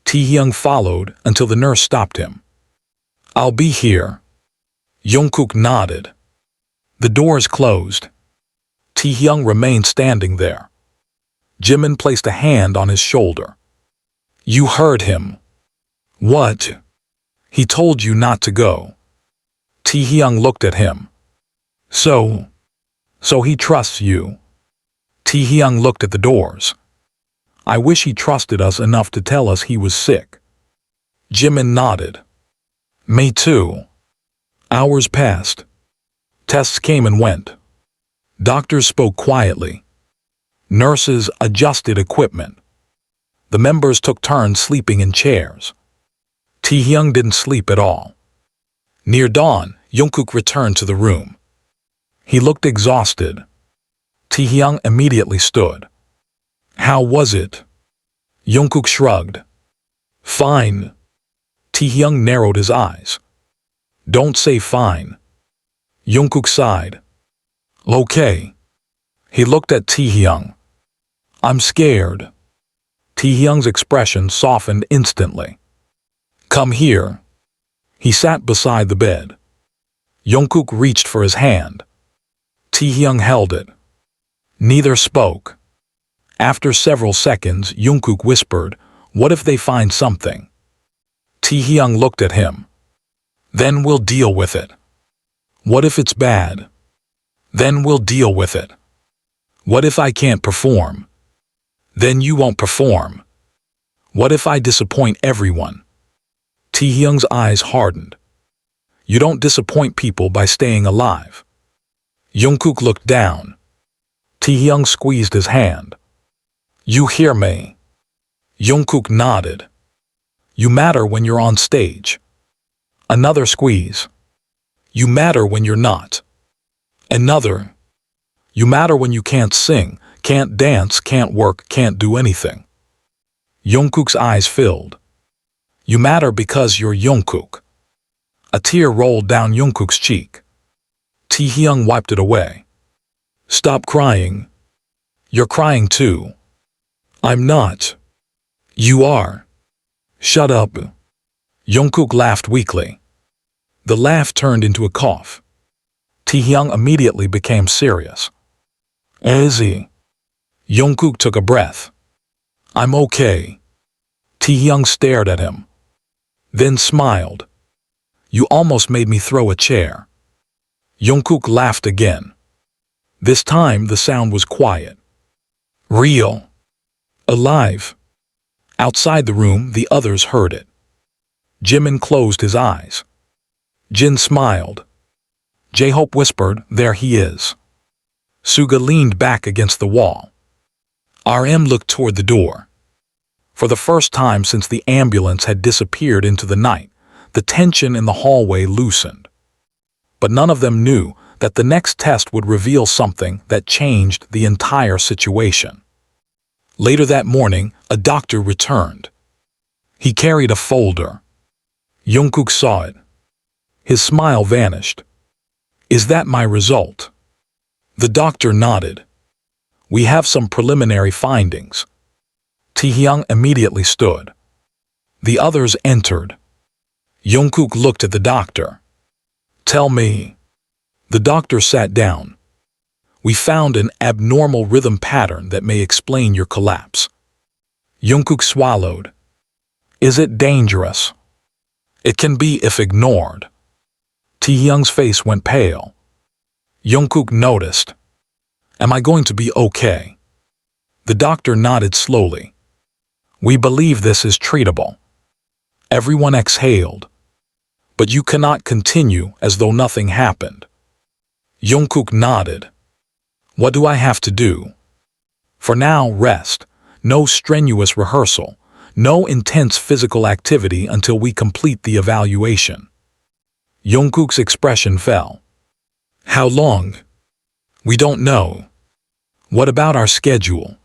Taehyung followed until the nurse stopped him. I'll be here. Jungkook nodded. The doors closed. Taehyung remained standing there. Jimin placed a hand on his shoulder. You heard him. What? He told you not to go. Taehyung looked at him. So he trusts you. Taehyung looked at the doors. I wish he trusted us enough to tell us he was sick. Jimin nodded. Me too. Hours passed. Tests came and went. Doctors spoke quietly. Nurses adjusted equipment. The members took turns sleeping in chairs. Taehyung didn't sleep at all. Near dawn, Jungkook returned to the room. He looked exhausted. Taehyung immediately stood. How was it? Jungkook shrugged. Fine. Taehyung narrowed his eyes. Don't say fine. Jungkook sighed. Okay. He looked at Taehyung. I'm scared. Taehyung's expression softened instantly. Come here. He sat beside the bed. Jungkook reached for his hand. Taehyung held it. Neither spoke. After several seconds, Jungkook whispered, What if they find something? Taehyung looked at him. Then we'll deal with it. What if it's bad? Then we'll deal with it. What if I can't perform? Then you won't perform. What if I disappoint everyone? Taehyung's eyes hardened. You don't disappoint people by staying alive. Jungkook looked down. Taehyung squeezed his hand. You hear me? Jungkook nodded. You matter when you're on stage. Another squeeze. You matter when you're not. Another. You matter when you can't sing, can't dance, can't work, can't do anything. Jungkook's eyes filled. You matter because you're Jungkook. A tear rolled down Jungkook's cheek. Taehyung wiped it away. Stop crying. You're crying too. I'm not. You are. Shut up. Jungkook laughed weakly. The laugh turned into a cough. Taehyung immediately became serious. Easy. Jungkook took a breath. I'm okay. Taehyung stared at him. Then smiled. You almost made me throw a chair. Jungkook laughed again. This time the sound was quiet. Real. Alive. Outside the room, the others heard it. Jimin closed his eyes. Jin smiled. J-Hope whispered, There he is. Suga leaned back against the wall. RM looked toward the door. For the first time since the ambulance had disappeared into the night, the tension in the hallway loosened. But none of them knew that the next test would reveal something that changed the entire situation. Later that morning, a doctor returned. He carried a folder. Jungkook saw it. His smile vanished. Is that my result? The doctor nodded. We have some preliminary findings. Taehyung immediately stood. The others entered. Jungkook looked at the doctor. Tell me. The doctor sat down. We found an abnormal rhythm pattern that may explain your collapse. Jungkook swallowed. Is it dangerous? It can be if ignored. Taehyung's face went pale. Jungkook noticed. Am I going to be okay? The doctor nodded slowly. We believe this is treatable. Everyone exhaled. But you cannot continue as though nothing happened. Jungkook nodded. What do I have to do? For now, rest. No strenuous rehearsal. No intense physical activity until we complete the evaluation. Jungkook's expression fell. How long? We don't know. What about our schedule?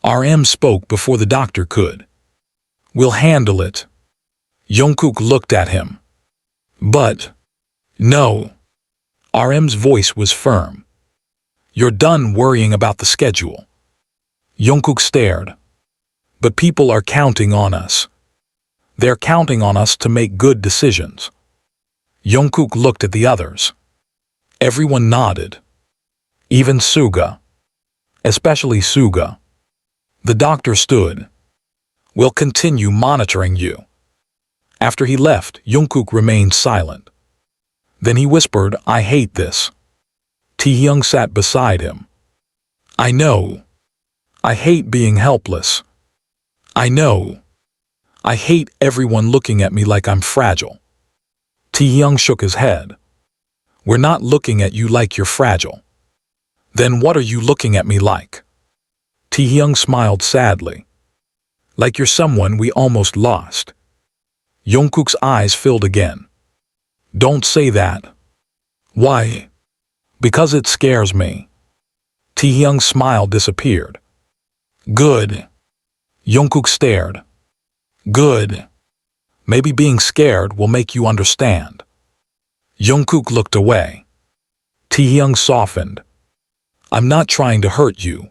RM spoke before the doctor could. We'll handle it. Jungkook looked at him. But, no. RM's voice was firm. You're done worrying about the schedule. Jungkook stared. But people are counting on us. They're counting on us to make good decisions. Jungkook looked at the others. Everyone nodded. Even Suga. Especially Suga. The doctor stood. We'll continue monitoring you. After he left, Jungkook remained silent. Then he whispered, I hate this. Taehyung sat beside him. I know. I hate being helpless. I know. I hate everyone looking at me like I'm fragile. Taehyung shook his head. We're not looking at you like you're fragile. Then what are you looking at me like? Taehyung smiled sadly. Like you're someone we almost lost. Jungkook's eyes filled again. Don't say that. Why? Because it scares me. Taehyung's smile disappeared. Good. Jungkook stared. Good. Maybe being scared will make you understand. Jungkook looked away. Taehyung softened. I'm not trying to hurt you.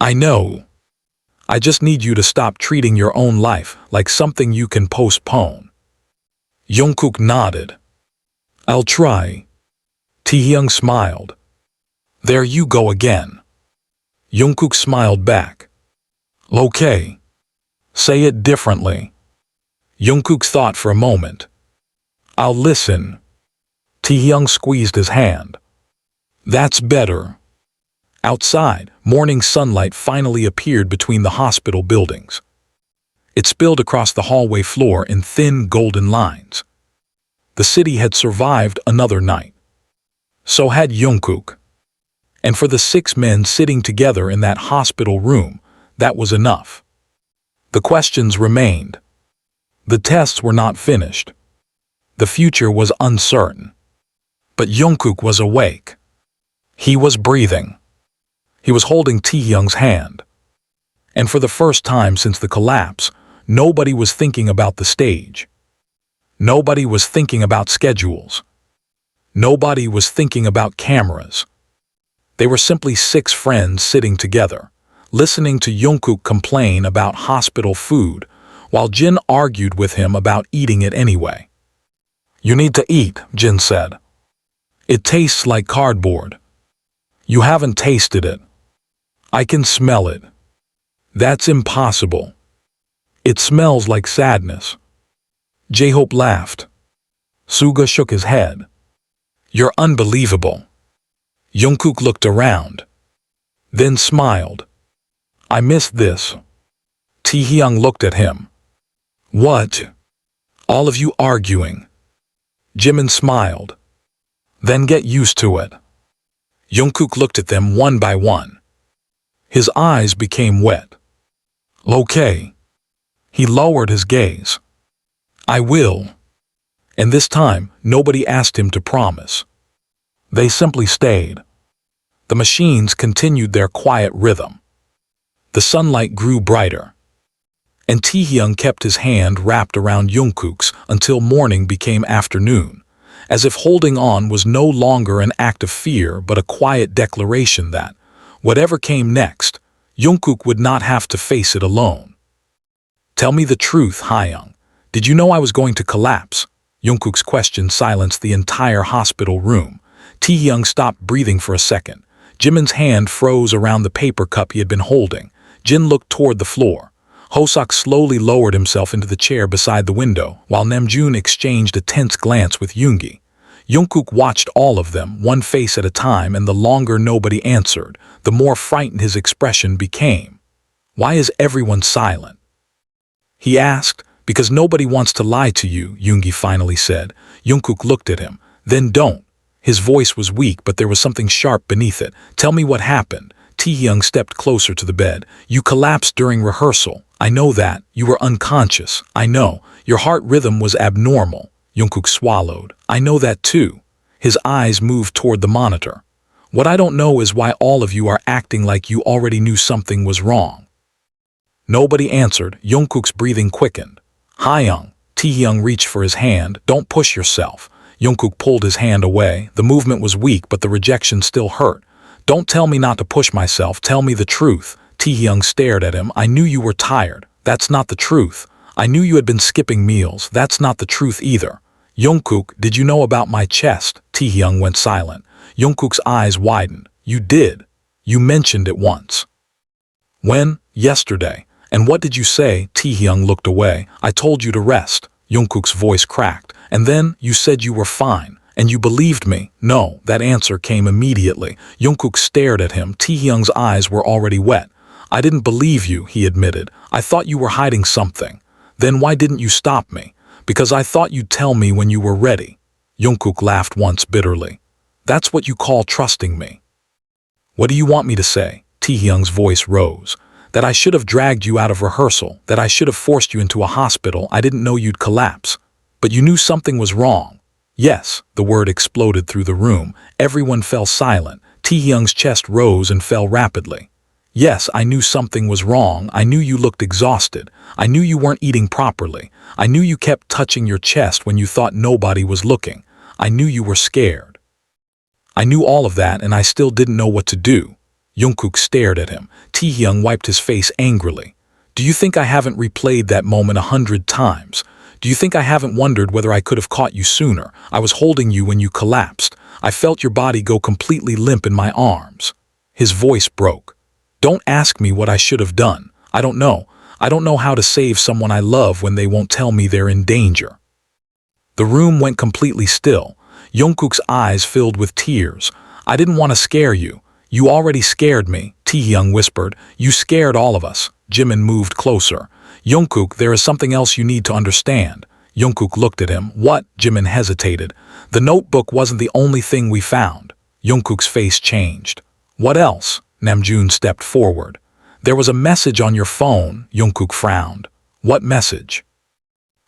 I know. I just need you to stop treating your own life like something you can postpone. Jungkook nodded. I'll try. Taehyung smiled. There you go again. Jungkook smiled back. Okay. Say it differently. Jungkook thought for a moment. I'll listen. Taehyung squeezed his hand. That's better. Outside, morning sunlight finally appeared between the hospital buildings. It spilled across the hallway floor in thin golden lines. The city had survived another night. So had Jungkook. And for the 6 men sitting together in that hospital room, that was enough. The questions remained. The tests were not finished. The future was uncertain. But Jungkook was awake. He was breathing. He was holding Taehyung's hand. And for the first time since the collapse, nobody was thinking about the stage. Nobody was thinking about schedules. Nobody was thinking about cameras. They were simply 6 friends sitting together, listening to Jungkook complain about hospital food, while Jin argued with him about eating it anyway. You need to eat, Jin said. It tastes like cardboard. You haven't tasted it. I can smell it. That's impossible. It smells like sadness. J-Hope laughed. Suga shook his head. You're unbelievable. Jungkook looked around. Then smiled. I missed this. Taehyung looked at him. What? All of you arguing. Jimin smiled. Then get used to it. Jungkook looked at them one by one. His eyes became wet. Okay. He lowered his gaze. I will. And this time, nobody asked him to promise. They simply stayed. The machines continued their quiet rhythm. The sunlight grew brighter. And Taehyung kept his hand wrapped around Jungkook's until morning became afternoon, as if holding on was no longer an act of fear but a quiet declaration that, whatever came next, Jungkook would not have to face it alone. Tell me the truth, Taehyung. Did you know I was going to collapse? Jungkook's question silenced the entire hospital room. Taehyung stopped breathing for a second. Jimin's hand froze around the paper cup he had been holding. Jin looked toward the floor. Hoseok slowly lowered himself into the chair beside the window, while Namjoon exchanged a tense glance with Yoongi. Jungkook watched all of them, one face at a time, and the longer nobody answered, the more frightened his expression became. Why is everyone silent? He asked. Because nobody wants to lie to you, Yoongi finally said. Jungkook looked at him. Then don't. His voice was weak, but there was something sharp beneath it. Tell me what happened. Taehyung stepped closer to the bed. You collapsed during rehearsal. I know that. You were unconscious. I know. Your heart rhythm was abnormal. Jungkook swallowed. I know that too. His eyes moved toward the monitor. What I don't know is why all of you are acting like you already knew something was wrong. Nobody answered. Jungkook's breathing quickened. Taehyung. Taehyung reached for his hand. Don't push yourself. Jungkook pulled his hand away. The movement was weak, but the rejection still hurt. Don't tell me not to push myself. Tell me the truth. Taehyung stared at him. I knew you were tired. That's not the truth. I knew you had been skipping meals. That's not the truth either. Jungkook, did you know about my chest? Taehyung went silent. Jungkook's eyes widened. You did. You mentioned it once. When? Yesterday. And what did you say? Taehyung looked away. I told you to rest. Jungkook's voice cracked. And then you said you were fine. And you believed me. No, that answer came immediately. Jungkook stared at him. Taehyung's eyes were already wet. I didn't believe you, he admitted. I thought you were hiding something. Then why didn't you stop me? Because I thought you'd tell me when you were ready. Jungkook laughed once bitterly. That's what you call trusting me. What do you want me to say? Taehyung's voice rose. That I should have dragged you out of rehearsal, that I should have forced you into a hospital. I didn't know you'd collapse. But you knew something was wrong. Yes, the word exploded through the room. Everyone fell silent. Taehyung's chest rose and fell rapidly. Yes, I knew something was wrong. I knew you looked exhausted. I knew you weren't eating properly. I knew you kept touching your chest when you thought nobody was looking. I knew you were scared. I knew all of that, and I still didn't know what to do. Jungkook stared at him. Taehyung wiped his face angrily. Do you think I haven't replayed that moment 100 times? Do you think I haven't wondered whether I could have caught you sooner? I was holding you when you collapsed. I felt your body go completely limp in my arms. His voice broke. Don't ask me what I should have done. I don't know. I don't know how to save someone I love when they won't tell me they're in danger. The room went completely still. Jungkook's eyes filled with tears. I didn't want to scare you. You already scared me, Taehyung whispered. You scared all of us. Jimin moved closer. Jungkook, there is something else you need to understand. Jungkook looked at him. What? Jimin hesitated. The notebook wasn't the only thing we found. Jungkook's face changed. What else? Namjoon stepped forward. There was a message on your phone, Jungkook frowned. What message?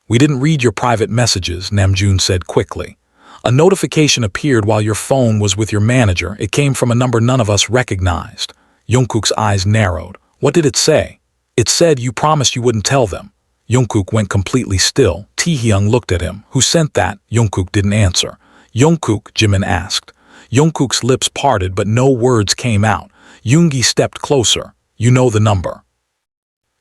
We didn't read your private messages, Namjoon said quickly. A notification appeared while your phone was with your manager. It came from a number none of us recognized. Jungkook's eyes narrowed. What did it say? It said you promised you wouldn't tell them. Jungkook went completely still. Taehyung looked at him. Who sent that? Jungkook didn't answer. Jungkook, Jimin asked. Jungkook's lips parted, but no words came out. Yoongi stepped closer. You know the number.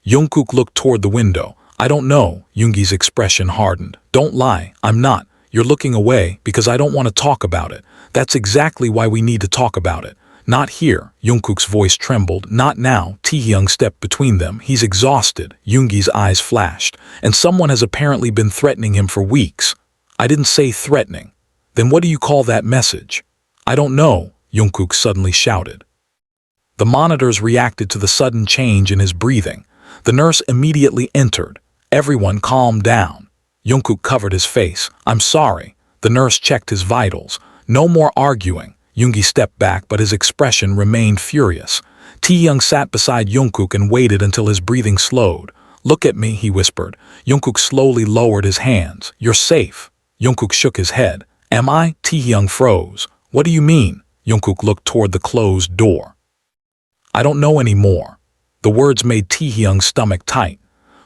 Jungkook looked toward the window. I don't know. Yoongi's expression hardened. Don't lie. I'm not. You're looking away because I don't want to talk about it. That's exactly why we need to talk about it. Not here. Jungkook's voice trembled. Not now. Taehyung stepped between them. He's exhausted. Yoongi's eyes flashed. And someone has apparently been threatening him for weeks. I didn't say threatening. Then what do you call that message? I don't know, Jungkook suddenly shouted. The monitors reacted to the sudden change in his breathing. The nurse immediately entered. Everyone calmed down. Jungkook covered his face. I'm sorry. The nurse checked his vitals. No more arguing. Yoongi stepped back, but his expression remained furious. Taehyung sat beside Jungkook and waited until his breathing slowed. Look at me, he whispered. Jungkook slowly lowered his hands. You're safe. Jungkook shook his head. Am I? Taehyung froze. What do you mean? Jungkook looked toward the closed door. I don't know anymore. The words made Taehyung's stomach tight.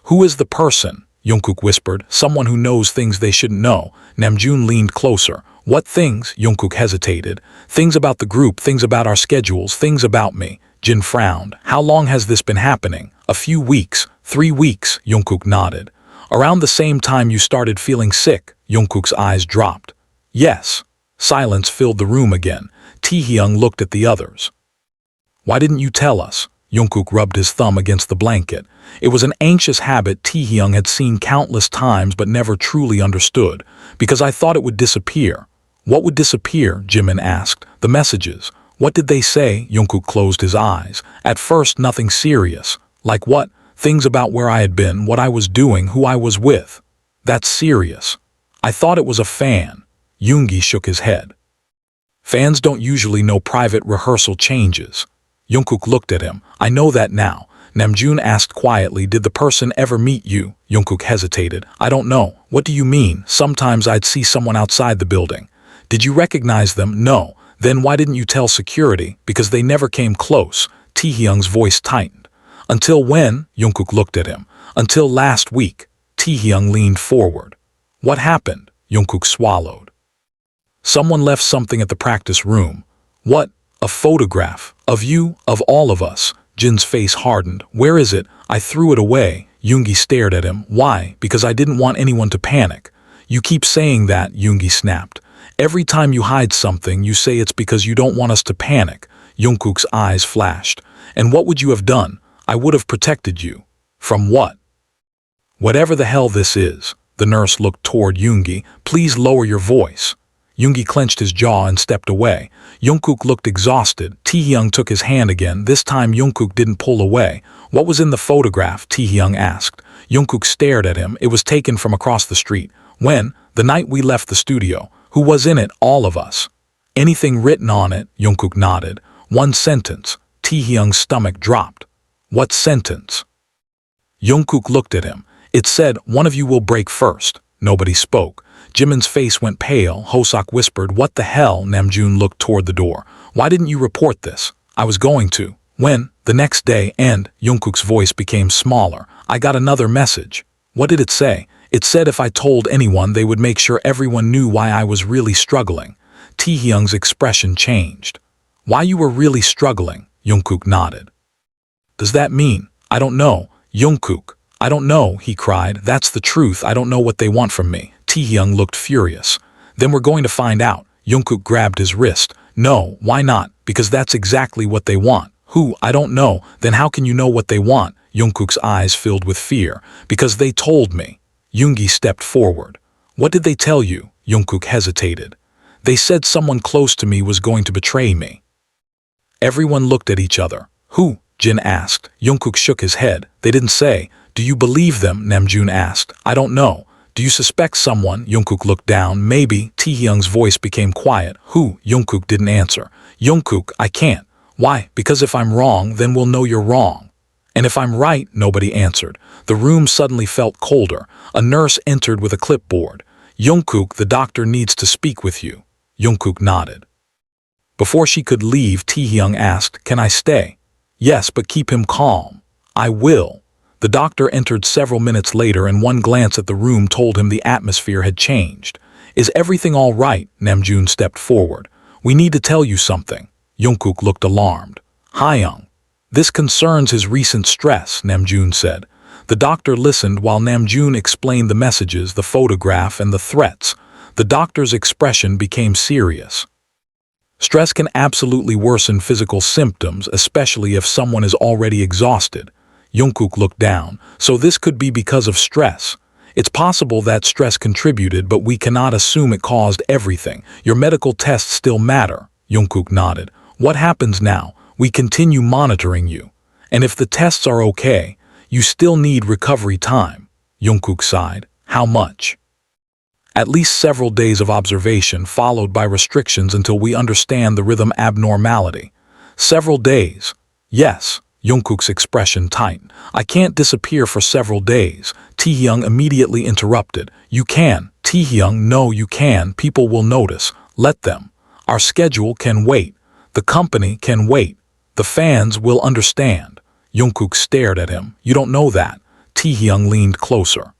Who is the person? Jungkook whispered. Someone who knows things they shouldn't know. Namjoon leaned closer. What things? Jungkook hesitated. Things about the group, things about our schedules, things about me. Jin frowned. How long has this been happening? A few weeks. 3 weeks, Jungkook nodded. Around the same time you started feeling sick, Jungkook's eyes dropped. Yes. Silence filled the room again. Taehyung looked at the others. Why didn't you tell us? Jungkook rubbed his thumb against the blanket. It was an anxious habit Taehyung had seen countless times but never truly understood. Because I thought it would disappear. What would disappear? Jimin asked. The messages. What did they say? Jungkook closed his eyes. At first, nothing serious. Like what? Things about where I had been, what I was doing, who I was with. That's serious. I thought it was a fan. Yoongi shook his head. Fans don't usually know private rehearsal changes. Jungkook looked at him. I know that now. Namjoon asked quietly, did the person ever meet you? Jungkook hesitated. I don't know. What do you mean? Sometimes I'd see someone outside the building. Did you recognize them? No. Then why didn't you tell security? Because they never came close. Taehyung's voice tightened. Until when? Jungkook looked at him. Until last week. Taehyung leaned forward. What happened? Jungkook swallowed. Someone left something at the practice room. What? A photograph. Of you, of all of us. Jin's face hardened. Where is it? I threw it away. Yoongi stared at him. Why? Because I didn't want anyone to panic. You keep saying that, Yoongi snapped. Every time you hide something, you say it's because you don't want us to panic. Jungkook's eyes flashed. And what would you have done? I would have protected you. From what? Whatever the hell this is. The nurse looked toward Yoongi. Please lower your voice. Yoongi clenched his jaw and stepped away. Jungkook looked exhausted. Taehyung took his hand again. This time Jungkook didn't pull away. What was in the photograph? Taehyung asked. Jungkook stared at him. It was taken from across the street. When? The night we left the studio. Who was in it? All of us. Anything written on it? Jungkook nodded. One sentence. Taehyung's stomach dropped. What sentence? Jungkook looked at him. It said, one of you will break first. Nobody spoke. Jimin's face went pale. Hoseok whispered, what the hell? Namjoon looked toward the door. Why didn't you report this? I was going to. When? The next day, and Jungkook's voice became smaller. I got another message. What did it say? It said if I told anyone, they would make sure everyone knew why I was really struggling. Taehyung's expression changed. Why you were really struggling? Jungkook nodded. Does that mean? I don't know. Jungkook. I don't know, he cried. That's the truth. I don't know what they want from me. Taehyung looked furious. Then we're going to find out. Jungkook grabbed his wrist. No, why not? Because that's exactly what they want. Who? I don't know. Then how can you know what they want? Jungkook's eyes filled with fear. Because they told me. Yoongi stepped forward. What did they tell you? Jungkook hesitated. They said someone close to me was going to betray me. Everyone looked at each other. Who? Jin asked. Jungkook shook his head. They didn't say. Do you believe them? Namjoon asked. I don't know. Do you suspect someone? Jungkook looked down. Maybe. Taehyung's voice became quiet. Who? Jungkook didn't answer. Jungkook, I can't. Why? Because if I'm wrong, then we'll know you're wrong. And if I'm right, nobody answered. The room suddenly felt colder. A nurse entered with a clipboard. Jungkook, the doctor needs to speak with you. Jungkook nodded. Before she could leave, Taehyung asked, can I stay? Yes, but keep him calm. I will. The doctor entered several minutes later, and one glance at the room told him the atmosphere had changed. Is everything all right? Namjoon stepped forward. We need to tell you something. Jungkook looked alarmed. Taehyung. This concerns his recent stress, Namjoon said. The doctor listened while Namjoon explained the messages, the photograph, and the threats. The doctor's expression became serious. Stress can absolutely worsen physical symptoms, especially if someone is already exhausted. Jungkook looked down. So this could be because of stress. It's possible that stress contributed, but we cannot assume it caused everything. Your medical tests still matter. Jungkook nodded. What happens now? We continue monitoring you. And if the tests are okay, you still need recovery time. Jungkook sighed. How much? At least several days of observation, followed by restrictions until we understand the rhythm abnormality. Several days. Yes. Jungkook's expression tightened. I can't disappear for several days. Taehyung immediately interrupted. You can. Taehyung, no you can. People will notice. Let them. Our schedule can wait. The company can wait. The fans will understand. Jungkook stared at him. You don't know that. Taehyung leaned closer.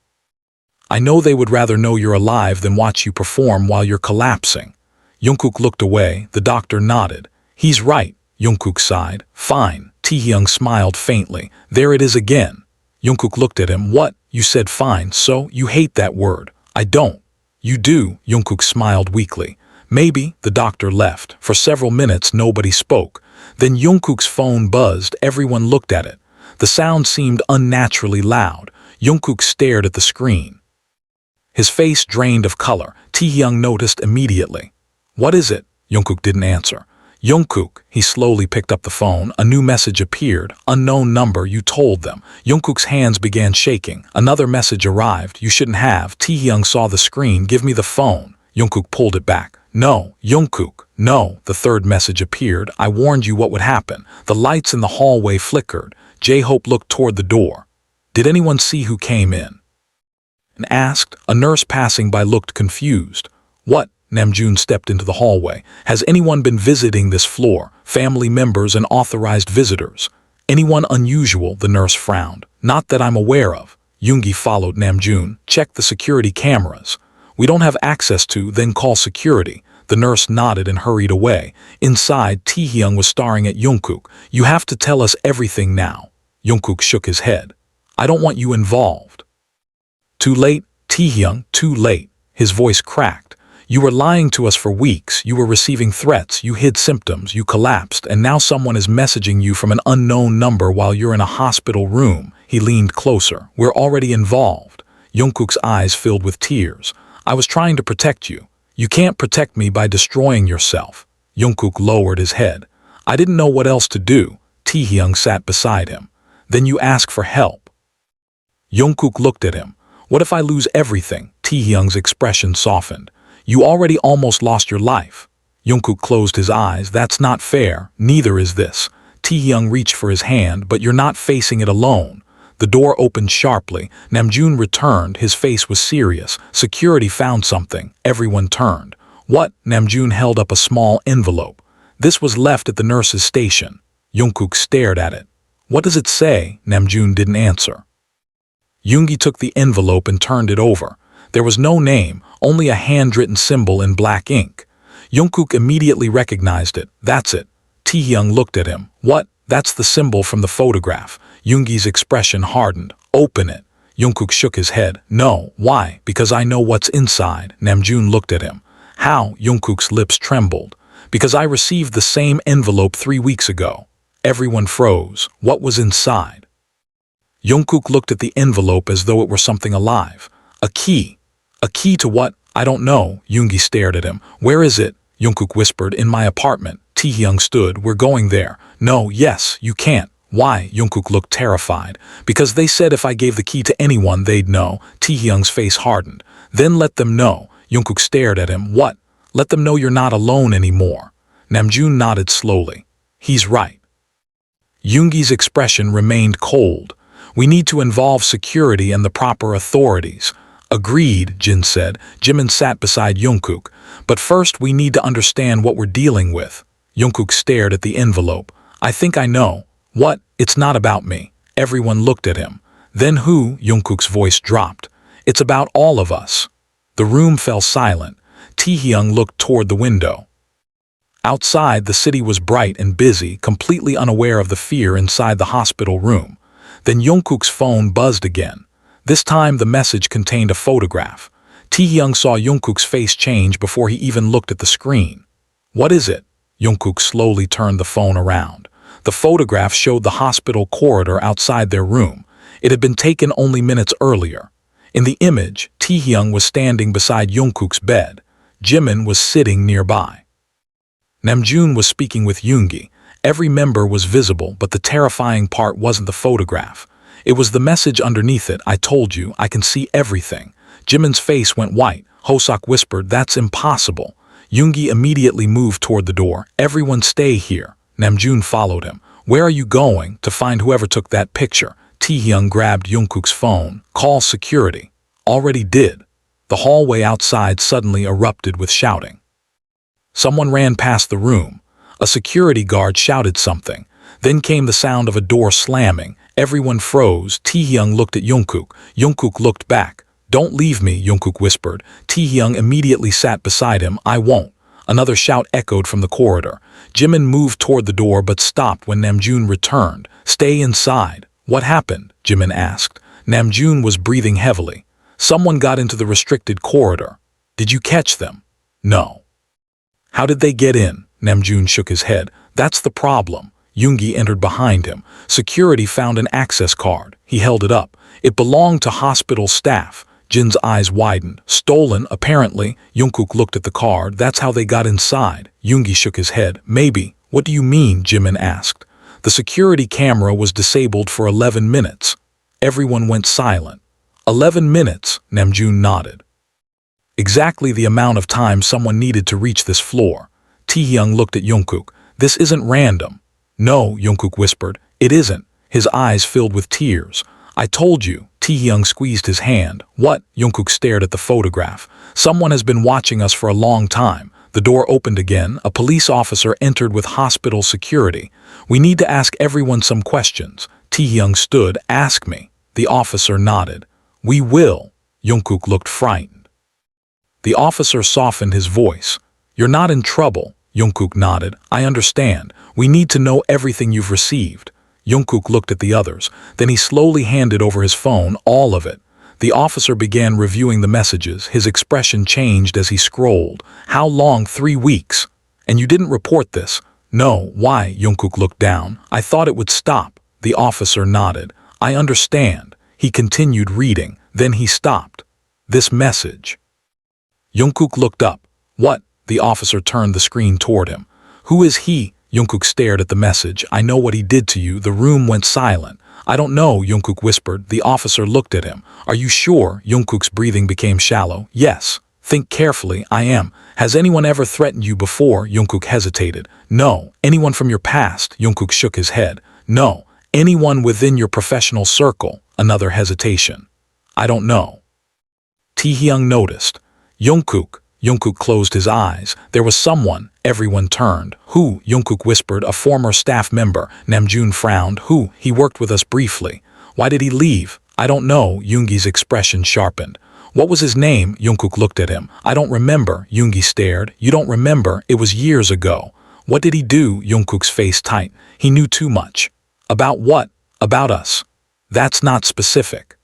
I know they would rather know you're alive than watch you perform while you're collapsing. Jungkook looked away. The doctor nodded. He's right. Jungkook sighed. Fine. Taehyung smiled faintly. There it is again. Jungkook looked at him. What? You said fine, so you hate that word. I don't. You do. Jungkook smiled weakly. Maybe. The doctor left. For several minutes nobody spoke. Then Jungkook's phone buzzed. Everyone looked at it. The sound seemed unnaturally loud. Jungkook stared at the screen. His face drained of color. Taehyung noticed immediately. What is it? Jungkook didn't answer. Jungkook, he slowly picked up the phone. A new message appeared. Unknown number, you told them. Jungkook's hands began shaking. Another message arrived. You shouldn't have. Taehyung saw the screen. Give me the phone. Jungkook pulled it back. No, Jungkook, no. The third message appeared. I warned you what would happen. The lights in the hallway flickered. J-Hope looked toward the door. Did anyone see who came in? And asked. A nurse passing by looked confused. What? Namjoon stepped into the hallway. Has anyone been visiting this floor? Family members and authorized visitors. Anyone unusual? The nurse frowned. Not that I'm aware of. Yoongi followed Namjoon. Check the security cameras. We don't have access to, then call security. The nurse nodded and hurried away. Inside, Taehyung was staring at Jungkook. You have to tell us everything now. Jungkook shook his head. I don't want you involved. Too late, Taehyung, too late. His voice cracked. "You were lying to us for weeks, you were receiving threats, you hid symptoms, you collapsed, and now someone is messaging you from an unknown number while you're in a hospital room." He leaned closer. "We're already involved." Jungkook's eyes filled with tears. "I was trying to protect you. You can't protect me by destroying yourself." Jungkook lowered his head. "I didn't know what else to do." Taehyung sat beside him. "Then you ask for help." Jungkook looked at him. "What if I lose everything?" Taehyung's expression softened. "You already almost lost your life." Jungkook closed his eyes. "That's not fair. Neither is this." Taehyung reached for his hand. "But you're not facing it alone." The door opened sharply. Namjoon returned. His face was serious. Security found something. Everyone turned. "What?" Namjoon held up a small envelope. "This was left at the nurse's station." Jungkook stared at it. "What does it say?" Namjoon didn't answer. Yoongi took the envelope and turned it over. There was no name, only a handwritten symbol in black ink. Jungkook immediately recognized it. "That's it." Taehyung looked at him. "What?" "That's the symbol from the photograph." Yoongi's expression hardened. "Open it." Jungkook shook his head. "No." "Why?" "Because I know what's inside." Namjoon looked at him. "How?" Jungkook's lips trembled. "Because I received the same envelope 3 weeks ago." Everyone froze. What was inside? Jungkook looked at the envelope as though it were something alive. "A key." "A key to what?" "I don't know." Yoongi stared at him. "Where is it?" Jungkook whispered. "In my apartment." Taehyung stood. "We're going there." "No, yes, you can't." "Why?" Jungkook looked terrified. "Because they said if I gave the key to anyone, they'd know." Taehyung's face hardened. "Then let them know." Jungkook stared at him. "What?" "Let them know you're not alone anymore." Namjoon nodded slowly. "He's right." Yoongi's expression remained cold. "We need to involve security and the proper authorities." "Agreed," Jin said. Jimin sat beside Jungkook. "But first we need to understand what we're dealing with." Jungkook stared at the envelope. "I think I know." "What?" "It's not about me." Everyone looked at him. "Then who?" Jungkook's voice dropped. "It's about all of us." The room fell silent. Taehyung looked toward the window. Outside, the city was bright and busy, completely unaware of the fear inside the hospital room. Then Jungkook's phone buzzed again. This time the message contained a photograph. Taehyung saw Jungkook's face change before he even looked at the screen. "What is it?" Jungkook slowly turned the phone around. The photograph showed the hospital corridor outside their room. It had been taken only minutes earlier. In the image, Taehyung was standing beside Jungkook's bed. Jimin was sitting nearby. Namjoon was speaking with Yoongi. Every member was visible, but the terrifying part wasn't the photograph. It was the message underneath it. "I told you, I can see everything." Jimin's face went white. Hosok whispered, "That's impossible." Yoongi immediately moved toward the door. "Everyone stay here." Namjoon followed him. "Where are you going?" "To find whoever took that picture." Taehyung grabbed Jungkook's phone. "Call security." "Already did." The hallway outside suddenly erupted with shouting. Someone ran past the room. A security guard shouted something. Then came the sound of a door slamming. Everyone froze. Taehyung looked at Jungkook. Jungkook looked back. "Don't leave me," Jungkook whispered. Taehyung immediately sat beside him. "I won't." Another shout echoed from the corridor. Jimin moved toward the door but stopped when Namjoon returned. "Stay inside." "What happened?" Jimin asked. Namjoon was breathing heavily. "Someone got into the restricted corridor." "Did you catch them?" "No." "How did they get in?" Namjoon shook his head. "That's the problem." Yoongi entered behind him. Security found an access card. He held it up. It belonged to hospital staff. Jin's eyes widened. "Stolen, apparently." Jungkook looked at the card. "That's how they got inside." Yoongi shook his head. "Maybe." "What do you mean?" Jimin asked. "The security camera was disabled for 11 minutes. Everyone went silent. 11 minutes, Namjoon nodded. Exactly the amount of time someone needed to reach this floor. Taehyung looked at Jungkook. "This isn't random." "No," Jungkook whispered. "It isn't." His eyes filled with tears. "I told you." Taehyung squeezed his hand. "What?" Jungkook stared at the photograph. "Someone has been watching us for a long time." The door opened again. A police officer entered with hospital security. "We need to ask everyone some questions." Taehyung stood. "Ask me." The officer nodded. "We will." Jungkook looked frightened. The officer softened his voice. "You're not in trouble." Jungkook nodded. "I understand. We need to know everything you've received." Jungkook looked at the others. Then he slowly handed over his phone, all of it. The officer began reviewing the messages. His expression changed as he scrolled. How long? 3 weeks. And you didn't report this? No. Why? Jungkook looked down. I thought it would stop. The officer nodded. I understand. He continued reading. Then he stopped. This message. Jungkook looked up. What? The officer turned the screen toward him. Who is he? Jungkook stared at the message. I know what he did to you. The room went silent. I don't know, Jungkook whispered. The officer looked at him. Are you sure? Jungkook's breathing became shallow. Yes. Think carefully. I am. Has anyone ever threatened you before? Jungkook hesitated. No. Anyone from your past? Jungkook shook his head. No. Anyone within your professional circle? Another hesitation. I don't know. Taehyung noticed. Jungkook. Jungkook closed his eyes. There was someone. Everyone turned. Who? Jungkook whispered. A former staff member. Namjoon frowned. Who? He worked with us briefly. Why did he leave? I don't know. Yoongi's expression sharpened. What was his name? Jungkook looked at him. I don't remember. Yoongi stared. You don't remember? It was years ago. What did he do? Jungkook's face tight. He knew too much. About what? About us. That's not specific.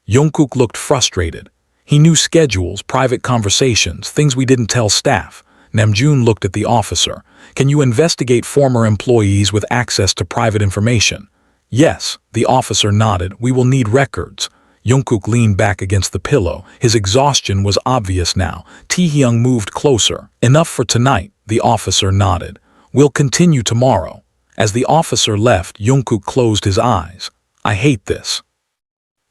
Jungkook looked frustrated. He knew schedules, private conversations, things we didn't tell staff. Namjoon looked at the officer. Can you investigate former employees with access to private information? Yes, the officer nodded. We will need records. Jungkook leaned back against the pillow. His exhaustion was obvious now. Taehyung moved closer. Enough for tonight, the officer nodded. We'll continue tomorrow. As the officer left, Jungkook closed his eyes. I hate this.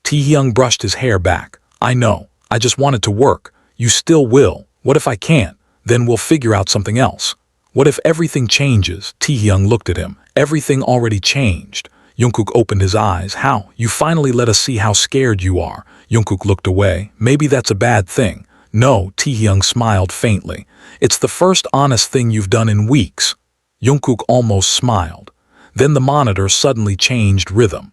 Taehyung brushed his hair back. I know. I just wanted to work. You still will. What if I can't? Then we'll figure out something else. What if everything changes? Taehyung looked at him. Everything already changed. Jungkook opened his eyes. How? You finally let us see how scared you are. Jungkook looked away. Maybe that's a bad thing. No, Taehyung smiled faintly. It's the first honest thing you've done in weeks. Jungkook almost smiled. Then the monitor suddenly changed rhythm.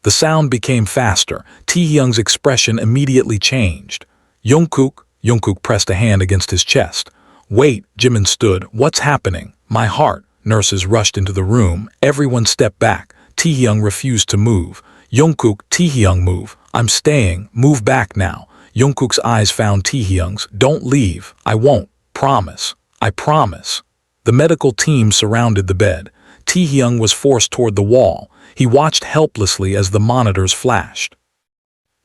The sound became faster. Taehyung's expression immediately changed. Jungkook. Jungkook pressed a hand against his chest. Wait, Jimin stood. What's happening? My heart. Nurses rushed into the room. Everyone stepped back. Taehyung refused to move. Jungkook, Taehyung, move. I'm staying. Move back now. Jungkook's eyes found Taehyung's. Don't leave. I won't. Promise. I promise. The medical team surrounded the bed. Taehyung was forced toward the wall. He watched helplessly as the monitors flashed.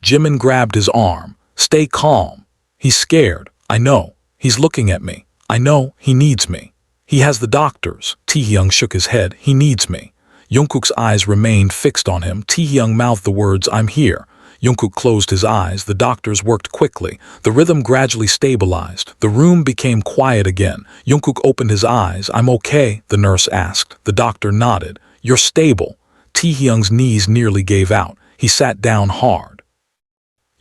Jimin grabbed his arm. Stay calm. He's scared. I know. He's looking at me. I know. He needs me. He has the doctors. Taehyung shook his head. He needs me. Jungkook's eyes remained fixed on him. Taehyung mouthed the words, I'm here. Jungkook closed his eyes. The doctors worked quickly. The rhythm gradually stabilized. The room became quiet again. Jungkook opened his eyes. I'm okay, the nurse asked. The doctor nodded. You're stable. Taehyung's knees nearly gave out. He sat down hard.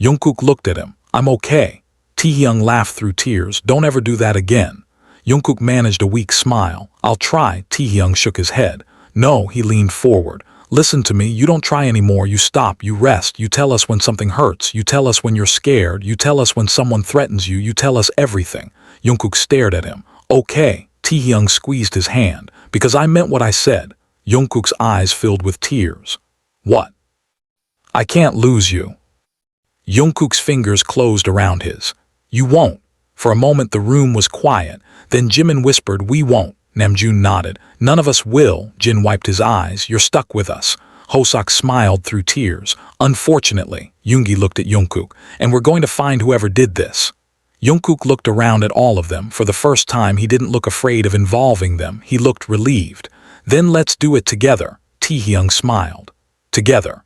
Jungkook looked at him. I'm okay. Taehyung laughed through tears. Don't ever do that again. Jungkook managed a weak smile. I'll try. Taehyung shook his head. No, he leaned forward. Listen to me, you don't try anymore, you stop, you rest, you tell us when something hurts, you tell us when you're scared, you tell us when someone threatens you, you tell us everything. Jungkook stared at him. Okay. Taehyung squeezed his hand. Because I meant what I said. Jungkook's eyes filled with tears. What? I can't lose you. Jungkook's fingers closed around his. You won't. For a moment the room was quiet. Then Jimin whispered, we won't. Namjoon nodded. None of us will. Jin wiped his eyes. You're stuck with us. Hoseok smiled through tears. Unfortunately, Yoongi looked at Jungkook. And we're going to find whoever did this. Jungkook looked around at all of them. For the first time, he didn't look afraid of involving them. He looked relieved. Then let's do it together. Taehyung smiled. Together.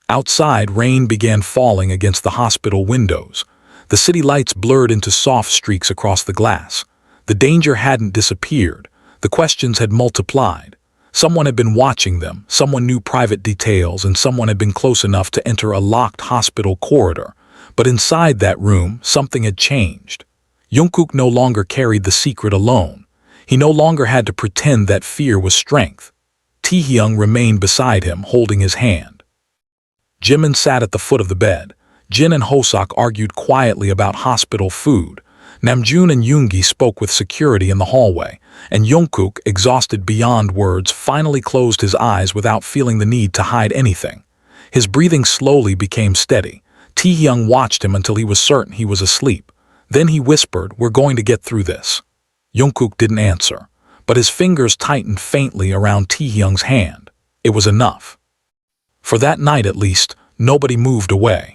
Outside, rain began falling against the hospital windows. The city lights blurred into soft streaks across the glass. The danger hadn't disappeared. The questions had multiplied. Someone had been watching them, someone knew private details, and someone had been close enough to enter a locked hospital corridor. But inside that room, something had changed. Jungkook no longer carried the secret alone. He no longer had to pretend that fear was strength. Taehyung remained beside him, holding his hand. Jimin sat at the foot of the bed. Jin and Hoseok argued quietly about hospital food. Namjoon and Yoongi spoke with security in the hallway, and Jungkook, exhausted beyond words, finally closed his eyes without feeling the need to hide anything. His breathing slowly became steady. Taehyung watched him until he was certain he was asleep. Then he whispered, "We're going to get through this." Jungkook didn't answer, but his fingers tightened faintly around Taehyung's hand. It was enough. For that night at least, nobody moved away.